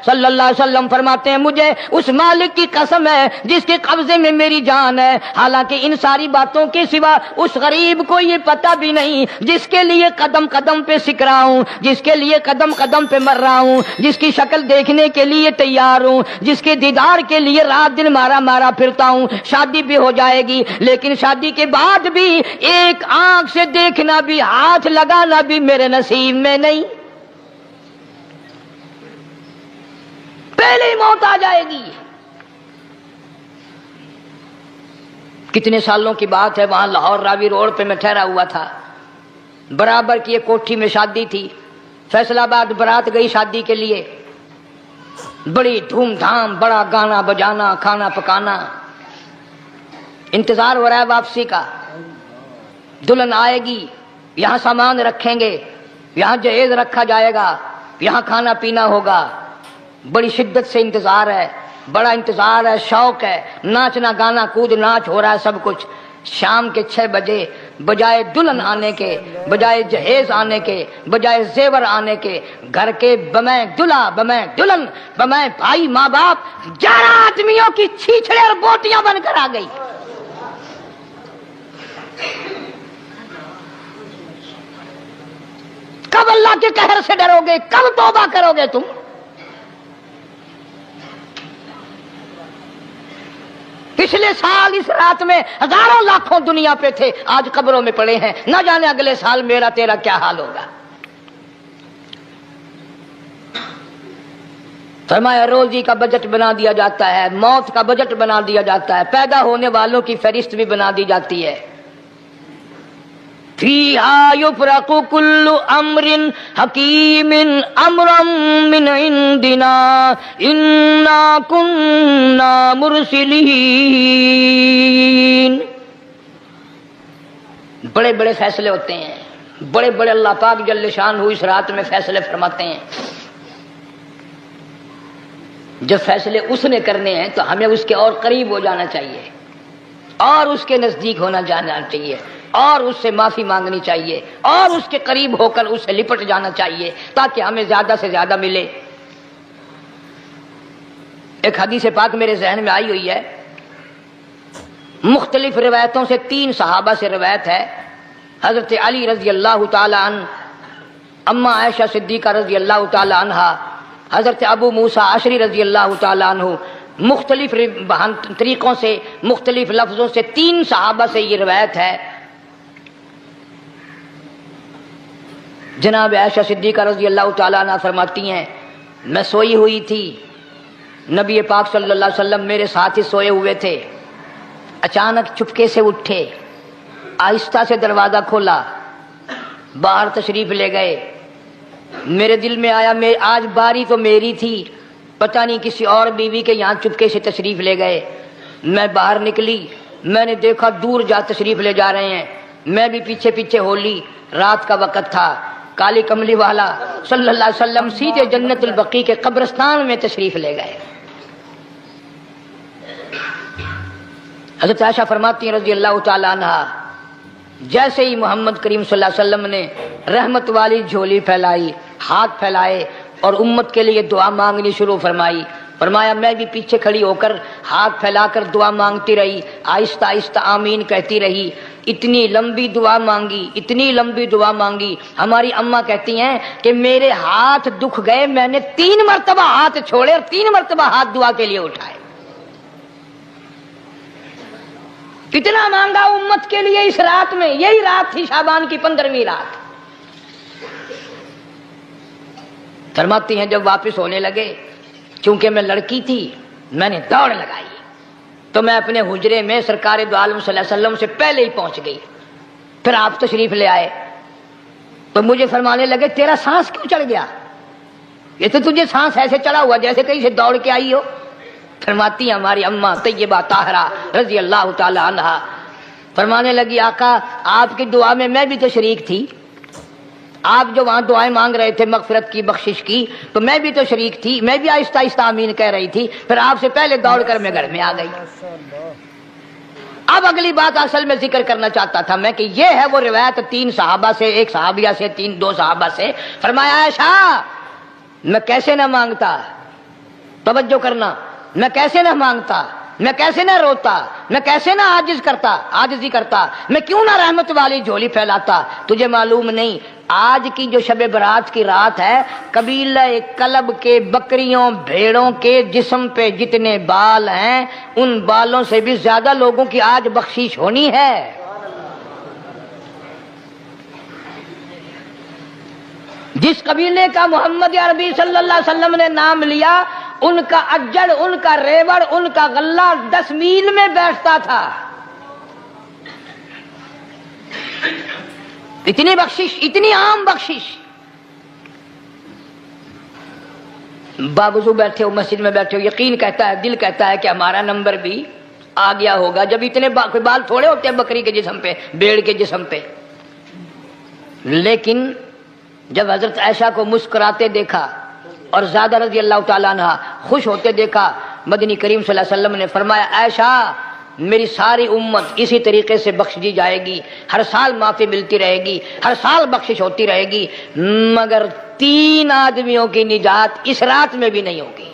صلی اللہ علیہ وسلم فرماتے ہیں مجھے اس مالک کی قسم ہے جس کے قبضے میں میری جان ہے، حالانکہ ان ساری باتوں کے سوا اس غریب کو یہ پتہ بھی نہیں جس کے لیے قدم قدم پہ سیکھ رہا ہوں، جس کے لیے قدم قدم پہ مر رہا ہوں، جس کی شکل دیکھنے کے لیے تیار ہوں، جس کے دیدار کے لیے رات دن مارا مارا پھرتا ہوں۔ شادی بھی ہو جائے گی لیکن شادی کے بعد بھی ایک آنکھ سے دیکھنا بھی، ہاتھ لگانا بھی میرے نصیب میں نہیں، پہلے ہی موت آ جائے گی۔ کتنے سالوں کی بات ہے، وہاں لاہور راوی روڈ پہ میں ٹھہرا ہوا تھا، برابر کی ایک کوٹھی میں شادی تھی، فیصل آباد برات گئی شادی کے لیے، بڑی دھوم دھام، بڑا گانا بجانا، کھانا پکانا، انتظار ہو رہا ہے واپسی کا. دلہن آئے گی, یہاں سامان رکھیں گے, یہاں جہیز رکھا جائے گا, یہاں کھانا پینا ہوگا. بڑی شدت سے انتظار ہے, بڑا انتظار ہے, شوق ہے, ناچنا گانا کود ناچ ہو رہا ہے سب کچھ. شام کے 6 بجے بجائے دلہن آنے کے, بجائے جہیز آنے کے, بجائے زیور آنے کے, گھر کے بمیں دلہا بمیں دلہن بمیں بھائی ماں باپ 11 آدمیوں کی چھیچڑے اور بوٹیاں بن کر آ گئی. کب اللہ کے قہر سے ڈرو گے, کب توبہ کرو گے تم؟ پچھلے سال اس رات میں ہزاروں لاکھوں دنیا پہ تھے, آج قبروں میں پڑے ہیں. نہ جانے اگلے سال میرا تیرا کیا حال ہوگا. فرمایا روزی کا بجٹ بنا دیا جاتا ہے, موت کا بجٹ بنا دیا جاتا ہے, پیدا ہونے والوں کی فہرست بھی بنا دی جاتی ہے. فیہا یفرق کل امر حکیم امرا من عندنا انا کننا مرسلین. بڑے بڑے فیصلے ہوتے ہیں, بڑے بڑے اللہ پاک جل شان اس رات میں فیصلے فرماتے ہیں. جب فیصلے اس نے کرنے ہیں تو ہمیں اس کے اور قریب ہو جانا چاہیے, اور اس کے نزدیک ہونا جانا چاہیے, اور اس سے معافی مانگنی چاہیے, اور اس کے قریب ہو کر اس سے لپٹ جانا چاہیے تاکہ ہمیں زیادہ سے زیادہ ملے. ایک حدیث پاک میرے ذہن میں آئی ہوئی ہے, مختلف روایتوں سے 3 صحابہ سے روایت ہے. حضرت علی رضی اللہ تعالی عنہ, اما عائشہ صدیقہ رضی اللہ تعالی عنہا, حضرت ابو موسیٰ اشعری رضی اللہ تعالی عنہ. مختلف طریقوں سے, مختلف لفظوں سے 3 صحابہ سے یہ روایت ہے. جناب عائشہ صدیقہ رضی اللہ تعالیٰ عنہ فرماتی ہیں, میں سوئی ہوئی تھی, نبی پاک صلی اللہ علیہ وسلم میرے ساتھ ہی سوئے ہوئے تھے. اچانک چپکے سے اٹھے, آہستہ سے دروازہ کھولا, باہر تشریف لے گئے. میرے دل میں آیا آج باری تو میری تھی, پتہ نہیں کسی اور بیوی کے یہاں چپکے سے تشریف لے گئے. میں باہر نکلی, میں نے دیکھا دور جا تشریف لے جا رہے ہیں. میں بھی پیچھے پیچھے ہو لی. رات کا وقت تھا, کالی کملی والا صلی اللہ علیہ وسلم سیدھے جنت البقیع کے قبرستان میں تشریف لے گئے. حضرت عائشہ فرماتی ہیں رضی اللہ تعالی عنہ, جیسے ہی محمد کریم صلی اللہ علیہ وسلم نے رحمت والی جھولی پھیلائی, ہاتھ پھیلائے اور امت کے لیے دعا مانگنی شروع فرمائی, فرمایا میں بھی پیچھے کھڑی ہو کر ہاتھ پھیلا کر دعا مانگتی رہی, آہستہ آہستہ آمین کہتی رہی. اتنی لمبی دعا مانگی, اتنی لمبی دعا مانگی. ہماری اماں کہتی ہیں کہ میرے ہاتھ دکھ گئے, میں نے 3 مرتبہ ہاتھ چھوڑے اور 3 مرتبہ ہاتھ دعا کے لیے اٹھائے. کتنا مانگا امت کے لیے اس رات میں. یہی رات تھی شعبان کی 15ویں رات. فرماتی ہیں جب واپس ہونے لگے, چونکہ میں لڑکی تھی, میں نے دوڑ لگائی تو میں اپنے حجرے میں سرکار دو عالم صلی اللہ علیہ وسلم سے پہلے ہی پہنچ گئی. پھر آپ تشریف لے آئے تو مجھے فرمانے لگے تیرا سانس کیوں چڑھ گیا, یہ تو تجھے سانس ایسے چڑھا ہوا جیسے کہیں سے دوڑ کے آئی ہو. فرماتی ہیں ہماری اماں طیبہ طاہرہ رضی اللہ تعالی عنہا, فرمانے لگی آقا آپ کی دعا میں بھی تو شریک تھی. آپ جو وہاں دعائیں مانگ رہے تھے مغفرت کی, بخشش کی, تو میں بھی تو شریک تھی, میں بھی آہستہ آہستہ آمین کہہ رہی تھی. پھر آپ سے پہلے دوڑ کر میں گھر میں آ گئی. اب اگلی بات اصل میں ذکر کرنا چاہتا تھا میں کہ یہ ہے وہ روایت 3 صحابہ سے, 1 صحابیہ سے, 2 صحابہ سے. فرمایا عائشہ میں کیسے نہ مانگتا, توجہ کرنا, میں کیسے نہ مانگتا, میں کیسے نہ روتا, میں کیسے نہ عاجزی کرتا, میں کیوں نہ رحمت والی جھولی پھیلاتا. تجھے معلوم نہیں آج کی جو شب برات کی رات ہے, قبیلہ کلب کے بکریوں بھیڑوں کے جسم پہ جتنے بال ہیں ان بالوں سے بھی زیادہ لوگوں کی آج بخشش ہونی ہے. جس قبیلے کا محمد عربی صلی اللہ علیہ وسلم نے نام لیا, ان کا اجڑ, ان کا ریوڑ, ان کا غلہ 10 میل میں بیٹھتا تھا. اتنی بخشش, اتنی عام بخشش. باوضو بیٹھے ہو, مسجد میں بیٹھے ہو, یقین کہتا ہے, دل کہتا ہے کہ ہمارا نمبر بھی آ گیا ہوگا جب اتنے کوئی بال تھوڑے ہوتے ہیں بکری کے جسم پہ، بھیڑ کے جسم پہ. لیکن جب حضرت عائشہ کو مسکراتے دیکھا اور زیادہ رضی اللہ تعالیٰ عنہ خوش ہوتے دیکھا، مدنی کریم صلی اللہ علیہ وسلم نے فرمایا عائشہ میری ساری امت اسی طریقے سے بخش دی جائے گی، ہر سال معافی ملتی رہے گی، ہر سال بخشش ہوتی رہے گی، مگر 3 آدمیوں کی نجات اس رات میں بھی نہیں ہوگی.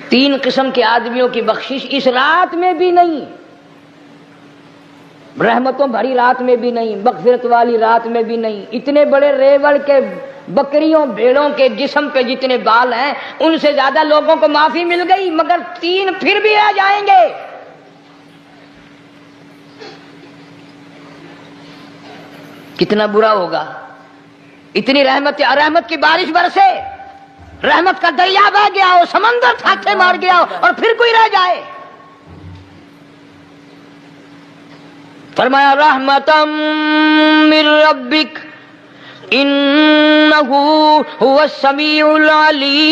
3 قسم کے آدمیوں کی بخشش اس رات میں بھی نہیں، رحمتوں بھری رات میں بھی نہیں، مغفرت والی رات میں بھی نہیں. اتنے بڑے ریوڑ کے بکریوں بھیڑوں کے جسم پہ جتنے بال ہیں ان سے زیادہ لوگوں کو معافی مل گئی، مگر 3 پھر بھی آ جائیں گے. کتنا برا ہوگا. اتنی رحمت کی بارش برسے، رحمت کا دریا بہ گیا ہو، سمندر تھاکے مار گیا ہو اور پھر کوئی رہ جائے. فرمایا رحمتم من ربک انہ هو السمیع العلیم.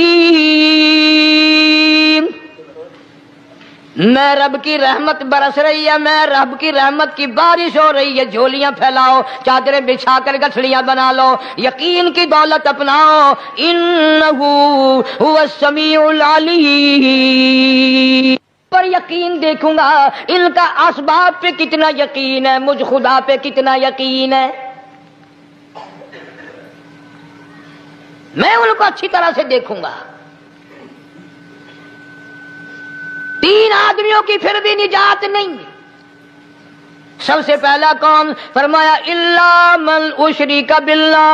میں رب کی رحمت برس رہی ہے، میں رب کی رحمت کی بارش ہو رہی ہے. جھولیاں پھیلاؤ، چادریں بچھا کر گٹھڑیاں بنا لو، یقین کی دولت اپناؤ. انہ هو السمیع العلیم. پر یقین دیکھوں گا ان کا اسباب پہ کتنا یقین ہے، مجھ خدا پہ کتنا یقین ہے. میں ان کو اچھی طرح سے دیکھوں گا. 3 آدمیوں کی پھر بھی نجات نہیں. سب سے پہلا کون؟ فرمایا الا من اشرک باللہ،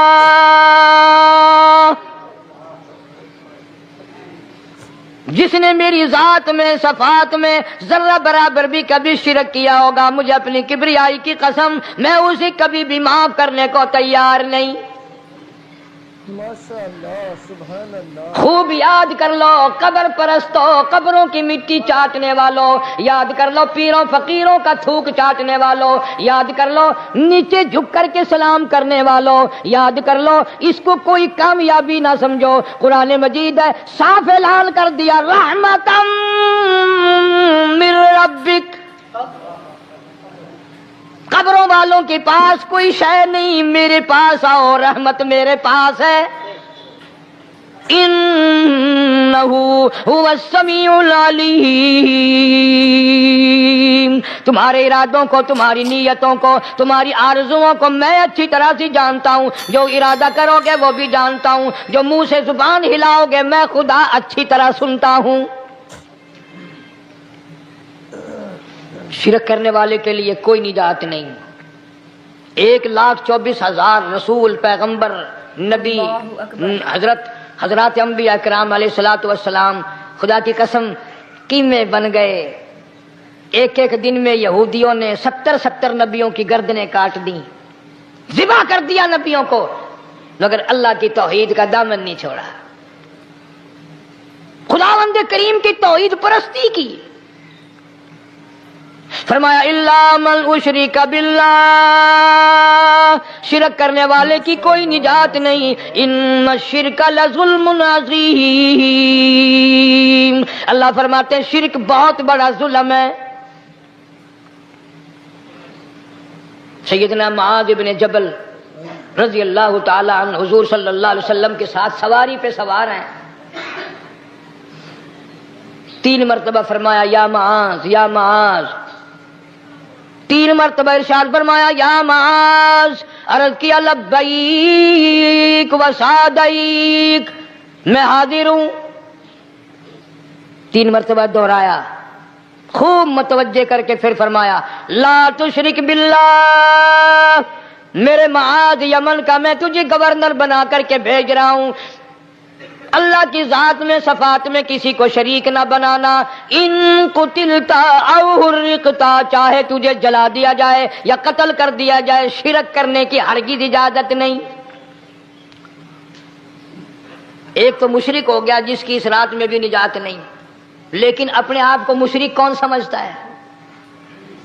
جس نے میری ذات میں صفات میں ذرہ برابر بھی کبھی شرک کیا ہوگا، مجھے اپنی کبریائی کی قسم میں اسے کبھی بھی معاف کرنے کو تیار نہیں. ماشاء اللہ، سبحان اللہ. خوب یاد کر لو قبر پرستوں، قبروں کی مٹی چاٹنے والوں، یاد کر لو پیروں فقیروں کا تھوک چاٹنے والوں، یاد کر لو نیچے جھک کر کے سلام کرنے والوں، یاد کر لو اس کو کوئی کامیابی نہ سمجھو. قرآن مجید ہے صاف اعلان کر دیا رحمتم من ربک. قبروں والوں کے پاس کوئی شے نہیں، میرے پاس آؤ، رحمت میرے پاس ہے. انہ هو السمیع العلیم. تمہارے ارادوں کو، تمہاری نیتوں کو، تمہاری آرزوؤں کو میں اچھی طرح سے جانتا ہوں. جو ارادہ کرو گے وہ بھی جانتا ہوں، جو منہ سے زبان ہلاؤ گے میں خدا اچھی طرح سنتا ہوں. شرک کرنے والے کے لیے کوئی نجات نہیں. 1,24,000 رسول، پیغمبر، نبی، حضرات انبیاء کرام علیہ الصلوۃ والسلام خدا کی قسم کیمے بن گئے. ایک دن میں یہودیوں نے 70 نبیوں کی گردنیں کاٹ دیں، ذبح کر دیا نبیوں کو، مگر اللہ کی توحید کا دامن نہیں چھوڑا. خداوند کریم کی توحید پرستی کی. فرمایا الا من اشرک باللہ، شرک کرنے والے کی کوئی نجات نہیں. ان الشرک لظلم عظیم. اللہ فرماتے ہیں شرک بہت بڑا ظلم ہے. سیدنا معاذ بن جبل رضی اللہ تعالی عنہ حضور صلی اللہ علیہ وسلم کے ساتھ سواری پہ سوار ہیں. 3 مرتبہ فرمایا یا معاذ یا معاذ. 3 مرتبہ ارشاد فرمایا یا معاذ. عرض کیا لبیک و سعدیک، میں حاضر ہوں. 3 مرتبہ دہرایا، خوب متوجہ کر کے پھر فرمایا لا تشرک باللہ. میرے معاذ یمن کا میں تجھے گورنر بنا کر کے بھیج رہا ہوں، اللہ کی ذات میں صفات میں کسی کو شریک نہ بنانا. ان قتلتا او حرقتا، چاہے تجھے جلا دیا جائے یا قتل کر دیا جائے، شرک کرنے کی ہرگز اجازت نہیں. ایک تو مشرک ہو گیا جس کی اس رات میں بھی نجات نہیں، لیکن اپنے آپ کو مشرک کون سمجھتا ہے؟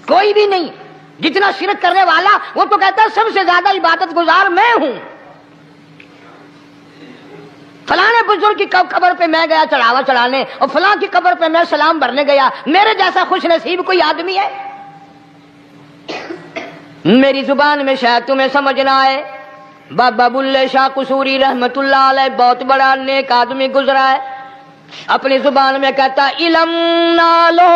کوئی بھی نہیں. جتنا شرک کرنے والا وہ تو کہتا ہے سب سے زیادہ عبادت گزار میں ہوں. فلانے بزرگ کی قبر پہ میں گیا چڑھاوا چڑھانے اور فلاں کی قبر پہ میں سلام بھرنے گیا، میرے جیسا خوش نصیب کوئی آدمی ہے؟ میری زبان میں شاید تمہیں سمجھ نہ آئے، بابا بلے شاہ قصوری رحمت اللہ علیہ بہت بڑا نیک آدمی گزرا ہے، اپنی زبان میں کہتا علم نالو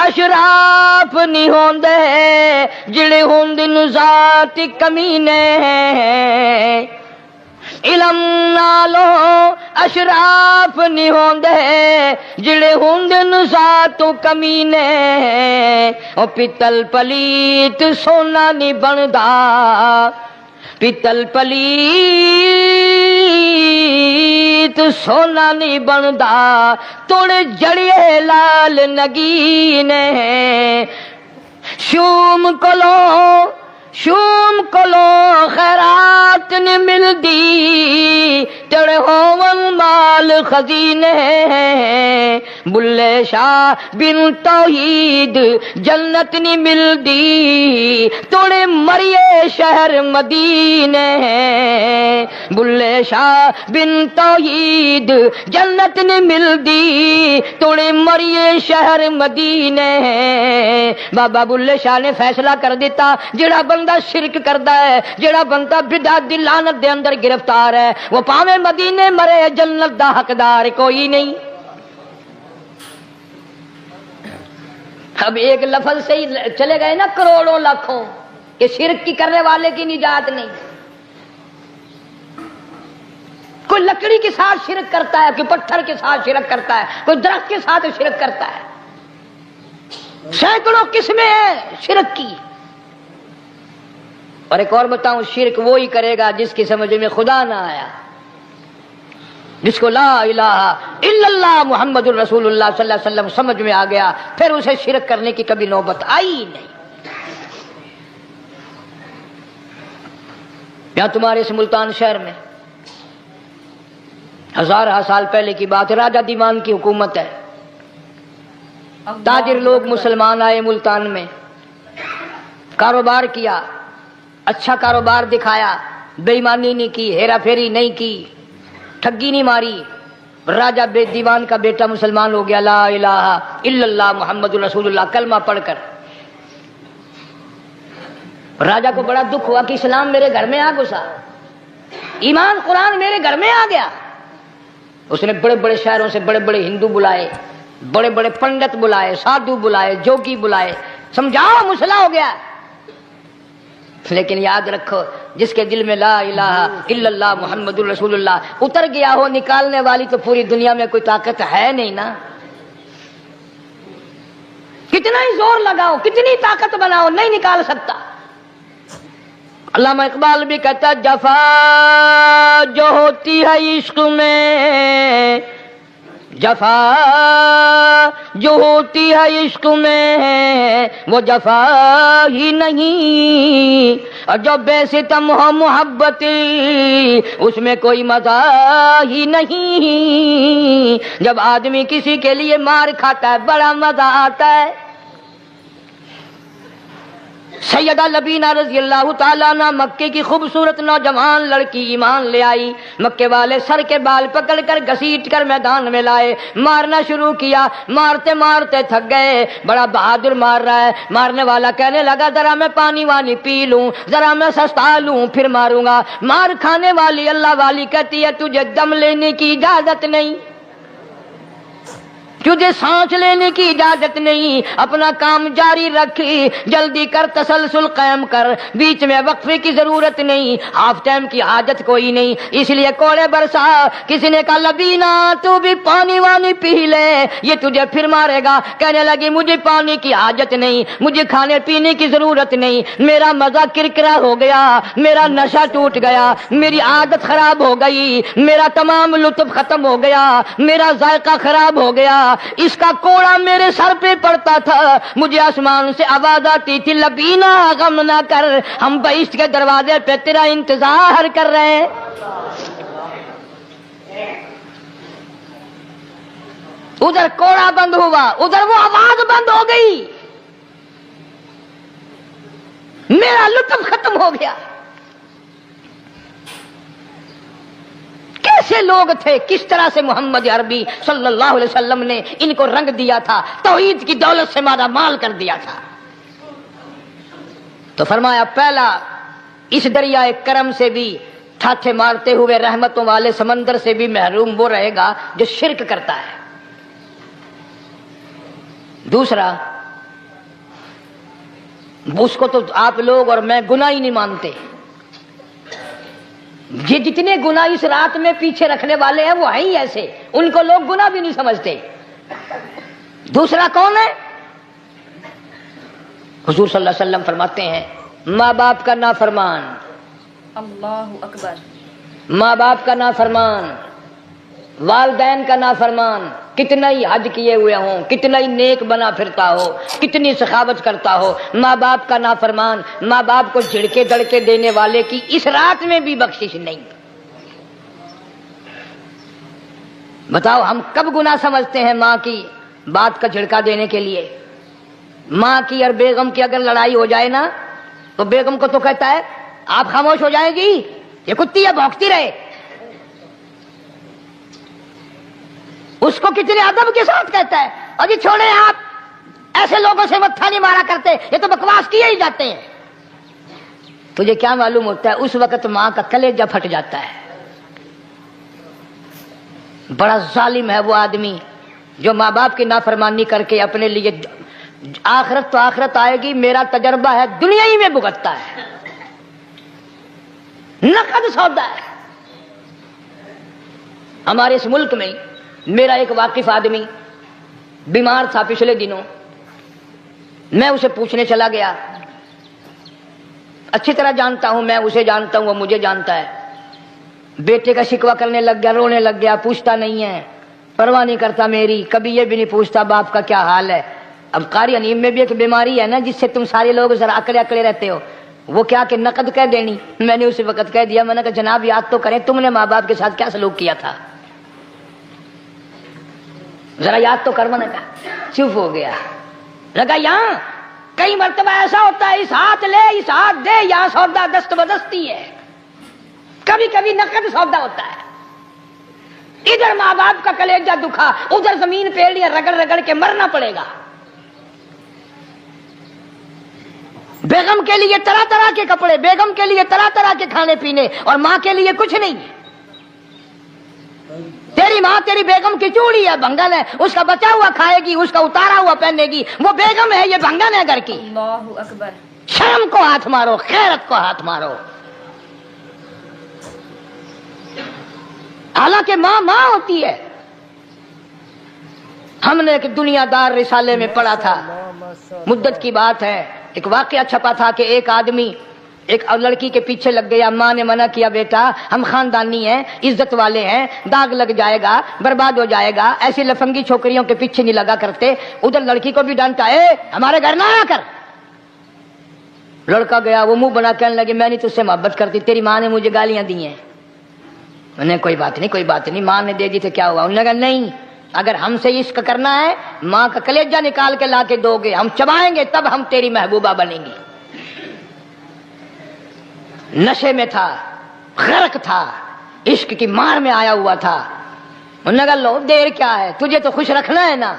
اشراف نہیں ہوندے جڑے ہوندن ذات کمینے، علم نالو اشراف نہیں ہوندے جڑے ہوندن ذات کمینے، او پتل پلیت سونا نہیں بندا، پتل پلیت سونا نہیں بندا، توڑ جڑیے لال نگینے، شوم کلو خیرات نہیں ملدی، تڑے ہون مال خزینے، بلے شاہ بن توحید جنت نہیں ملدی، توڑے مریے شہر مدینے، بلے شاہ بن توحید جنت نہیں ملدی، توڑے مریے شہر مدینے۔ بابا بلے شاہ نے فیصلہ کر دیتا، جڑا بندہ شرک کردا ہے، جڑا بندہ بدعت دی لعنت دے اندر گرفتار ہے، وہ پاویں مدینے مرے جنت دا حقدار کوئی نہیں۔ اب ایک لفظ سے ہی چلے گئے نا کروڑوں لاکھوں کہ شرک کی کرنے والے کی نجات نہیں۔ کوئی لکڑی کے ساتھ شرک کرتا ہے، کوئی پتھر کے ساتھ شرک کرتا ہے، کوئی درخت کے ساتھ شرک کرتا ہے، سینکڑوں قسمیں ہیں شرک کی۔ اور ایک اور بتاؤں، شرک وہی کرے گا جس کی سمجھ میں خدا نہ آیا، جس کو لا الہ الا اللہ محمد الرسول اللہ صلی اللہ علیہ وسلم سمجھ میں آ گیا، پھر اسے شرک کرنے کی کبھی نوبت آئی ہی نہیں۔ یہاں تمہارے اس ملتان شہر میں ہزارہ سال پہلے کی بات، راجہ دیوان کی حکومت ہے، تاجر لوگ مسلمان آئے ملتان میں، کاروبار کیا، اچھا کاروبار دکھایا، بے ایمانی نہیں کی، ہیرا پھیری نہیں کی، ٹھگی نہیں ماری، راجہ بے دیوان کا بیٹا مسلمان ہو گیا، لا الہ الا اللہ محمد رسول اللہ کلمہ پڑھ کر۔ راجہ کو بڑا دکھ ہوا کہ اسلام میرے گھر میں آ گھسا، ایمان قرآن میرے گھر میں آ گیا۔ اس نے بڑے بڑے شہروں سے بڑے بڑے ہندو بلائے، بڑے بڑے پنڈت بلائے، سادھو بلائے، جوگی بلائے، سمجھاؤ مسئلہ ہو گیا۔ لیکن یاد رکھو، جس کے دل میں لا الہ الا اللہ محمد الرسول اللہ اتر گیا ہو، نکالنے والی تو پوری دنیا میں کوئی طاقت ہے نہیں نا۔ کتنا ہی زور لگاؤ، کتنی طاقت بناؤ، نہیں نکال سکتا۔ علامہ اقبال بھی کہتا، جفا جو ہوتی ہے عشق میں، جفا جو ہوتی ہے عشق میں وہ جفا ہی نہیں، اور جو بے ستم ہو محبت اس میں کوئی مزہ ہی نہیں۔ جب آدمی کسی کے لیے مار کھاتا ہے بڑا مزہ آتا ہے۔ سیدہ لبینہ رضی اللہ تعالیٰ عنہ مکے کی خوبصورت نوجوان لڑکی ایمان لے آئی، مکے والے سر کے بال پکڑ کر گھسیٹ کر میدان میں لائے، مارنا شروع کیا، مارتے مارتے تھک گئے، بڑا بہادر مار رہا ہے۔ مارنے والا کہنے لگا ذرا میں پانی وانی پی لوں، ذرا میں سستا لوں پھر ماروں گا۔ مار کھانے والی اللہ والی کہتی ہے تجھے دم لینے کی اجازت نہیں، تجھے سانس لینے کی اجازت نہیں، اپنا کام جاری رکھ، جلدی کر، تسلسل قائم کر، بیچ میں وقفے کی ضرورت نہیں، ہاف ٹائم کی حاجت کوئی نہیں۔ اس لیے کوڑے برسا۔ کسی نے کہا لبینہ تو بھی پانی وانی پی لے، یہ تجھے پھر مارے گا۔ کہنے لگی مجھے پانی کی حاجت نہیں، مجھے کھانے پینے کی ضرورت نہیں، میرا مزہ کرکرا ہو گیا، میرا نشہ ٹوٹ گیا، میری عادت خراب ہو گئی، میرا تمام لطف ختم ہو گیا، میرا ذائقہ خراب ہو گیا۔ اس کا کوڑا میرے سر پہ پڑتا تھا، مجھے آسمان سے آواز آتی تھی لبینہ غم نہ کر، ہم بہشت کے دروازے پہ تیرا انتظار کر رہے ہیں۔ ادھر کوڑا بند ہوا، ادھر وہ آواز بند ہو گئی، میرا لطف ختم ہو گیا۔ کیسے لوگ تھے, کس طرح سے محمد عربی صلی اللہ علیہ وسلم نے ان کو رنگ دیا تھا, توحید کی دولت سے مالا مال کر دیا تھا. تو فرمایا پہلا اس دریائے کرم سے بھی ٹھاٹھے مارتے ہوئے رحمتوں والے سمندر سے بھی محروم وہ رہے گا جو شرک کرتا ہے. دوسرا, اس کو تو آپ لوگ اور میں گناہ ہی نہیں مانتے. یہ جتنے گناہ اس رات میں پیچھے رکھنے والے ہیں وہ ہیں ہی ایسے, ان کو لوگ گناہ بھی نہیں سمجھتے. دوسرا کون ہے؟ حضور صلی اللہ علیہ وسلم فرماتے ہیں ماں باپ کا نافرمان, اللہ اکبر, ماں باپ کا نافرمان, والدین کا نافرمان, کتنا ہی حج کیے ہوئے ہوں, کتنا ہی نیک بنا پھرتا ہو, کتنی سخاوت کرتا ہو, ماں باپ کا نافرمان, ماں باپ کو جھڑکے دڑکے دینے والے کی اس رات میں بھی بخشش نہیں. بتاؤ ہم کب گناہ سمجھتے ہیں ماں کی بات کا جھڑکا دینے کے لیے؟ ماں کی اور بیگم کی اگر لڑائی ہو جائے نا تو بیگم کو تو کہتا ہے آپ خاموش ہو جائیں گی, یہ کتی ہے بھونکتی رہے. اس کو کتنے ادب کے ساتھ کہتا ہے اور جی چھوڑے آپ ایسے لوگوں سے متھا نہیں مارا کرتے, یہ تو بکواس کیے ہی جاتے ہیں. تجھے کیا معلوم ہوتا ہے اس وقت ماں کا کلیجہ پھٹ جاتا ہے. بڑا ظالم ہے وہ آدمی جو ماں باپ کی نافرمانی کر کے اپنے لیے, آخرت تو آخرت آئے گی, میرا تجربہ ہے دنیا ہی میں بھگتتا ہے, نقد سودا ہے. ہمارے اس ملک میں میرا ایک واقف آدمی بیمار تھا پچھلے دنوں, میں اسے پوچھنے چلا گیا. اچھی طرح جانتا ہوں, میں اسے جانتا ہوں, وہ مجھے جانتا ہے. بیٹے کا شکوہ کرنے لگ گیا, رونے لگ گیا, پوچھتا نہیں ہے, پرواہ نہیں کرتا میری, کبھی یہ بھی نہیں پوچھتا باپ کا کیا حال ہے. اب قاری انیم میں بھی ایک بیماری ہے نا جس سے تم سارے لوگ ذرا اکڑے اکڑے رہتے ہو, وہ کیا کہ نقد کہہ دینی. میں نے اسی وقت کہہ دیا, میں نے کہا جناب یاد تو کریں تم نے ماں باپ کے ساتھ کیا سلوک کیا تھا, ذرا یاد تو کر. میں نے کہا چپ ہو گیا. لگا یہاں کئی مرتبہ ایسا ہوتا ہے اس ہاتھ لے اس ہاتھ دے, یہاں سودا دست بدستی ہے, کبھی کبھی نقد سودا ہوتا ہے. ادھر ماں باپ کا کلیجہ دکھا, ادھر زمین پیڑیاں رگڑ رگڑ کے مرنا پڑے گا. بیگم کے لیے طرح طرح کے کپڑے, بیگم کے لیے طرح طرح کے کھانے پینے, اور ماں کے لیے کچھ نہیں. تیری ماں تیری بیگم کی چوڑی ہے, بھنگن ہے, اس کا بچا ہوا کھائے گی, اس کا اتارا ہوا پہنے گی. وہ بیگم ہے, یہ بھنگن ہے گھر کی. اللہ اکبر. شرم کو ہاتھ مارو, خیرت کو ہاتھ مارو. حالانکہ ماں ماں ہوتی ہے. ہم نے ایک دنیا دار رسالے میں پڑھا تھا, مدت کی بات ہے, ایک واقعہ چھپا تھا کہ ایک آدمی ایک لڑکی کے پیچھے لگ گیا. ماں نے منع کیا, بیٹا ہم خاندانی ہیں, عزت والے ہیں, داغ لگ جائے گا, برباد ہو جائے گا, ایسی لفنگی چھوکریوں کے پیچھے نہیں لگا کرتے. ادھر لڑکی کو بھی ڈانٹا, ہمارے گھر نہ آیا کر. لڑکا گیا, وہ منہ بنا کہنے لگے میں نہیں تجھ سے محبت کرتی, تیری ماں نے مجھے گالیاں دی ہیں. میں نے کوئی بات نہیں کوئی بات نہیں, ماں نے دے دی تو کیا ہوا. انہوں نے کہا نہیں, اگر ہم سے عشق کرنا ہے ماں کا کلیجہ نکال کے لا کے دو گے, ہم چبائیں گے, تب ہم تیری محبوبہ بنیں گی. نشے میں تھا, غرق تھا, عشق کی مار میں آیا ہوا تھا. انہوں نے کہا لو دیر کیا ہے, تجھے تو خوش رکھنا ہے نا.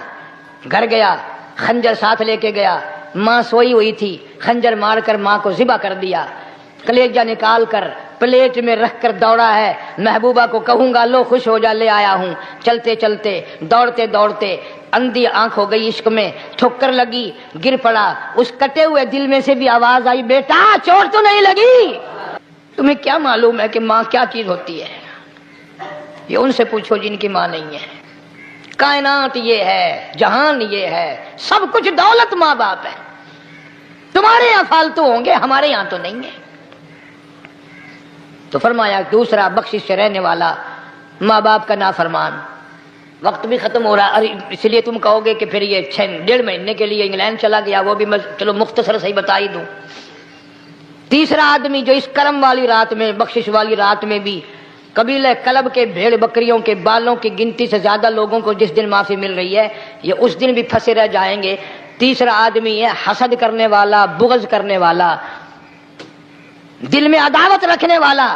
گھر گیا, خنجر ساتھ لے کے گیا. ماں سوئی ہوئی تھی, خنجر مار کر ماں کو ذبح کر دیا. کلیجہ نکال کر پلیٹ میں رکھ کر دوڑا ہے, محبوبہ کو کہوں گا لو خوش ہو جا, لے آیا ہوں. چلتے چلتے دوڑتے دوڑتے اندھی آنکھ ہو گئی عشق میں, ٹھوکر لگی, گر پڑا. اس کٹے ہوئے دل میں سے بھی آواز آئی, بیٹا چوٹ تو نہیں لگی. تمہیں کیا معلوم ہے کہ ماں کیا چیز ہوتی ہے؟ یہ ان سے پوچھو جن کی ماں نہیں ہے. کائنات یہ ہے, جہان یہ ہے, سب کچھ دولت ماں باپ ہے. تمہارے یہاں فالتو ہوں گے, ہمارے یہاں تو نہیں ہے. تو فرمایا دوسرا بخشش سے رہنے والا ماں باپ کا نافرمان. وقت بھی ختم ہو رہا, اس لیے تم کہو گے کہ پھر یہ 1.5 مہینے کے لیے انگلینڈ چلا گیا, وہ بھی میں چلو مختصر سے ہی بتا ہی دوں. تیسرا آدمی جو اس کرم والی رات میں, بخشش والی رات میں بھی قبیلہ کلب کے بھیڑ بکریوں کے بالوں کی گنتی سے زیادہ لوگوں کو جس دن معافی مل رہی ہے, یہ اس دن بھی پھنسے رہ جائیں گے. تیسرا آدمی ہے حسد کرنے والا, بغض کرنے والا, دل میں عداوت رکھنے والا.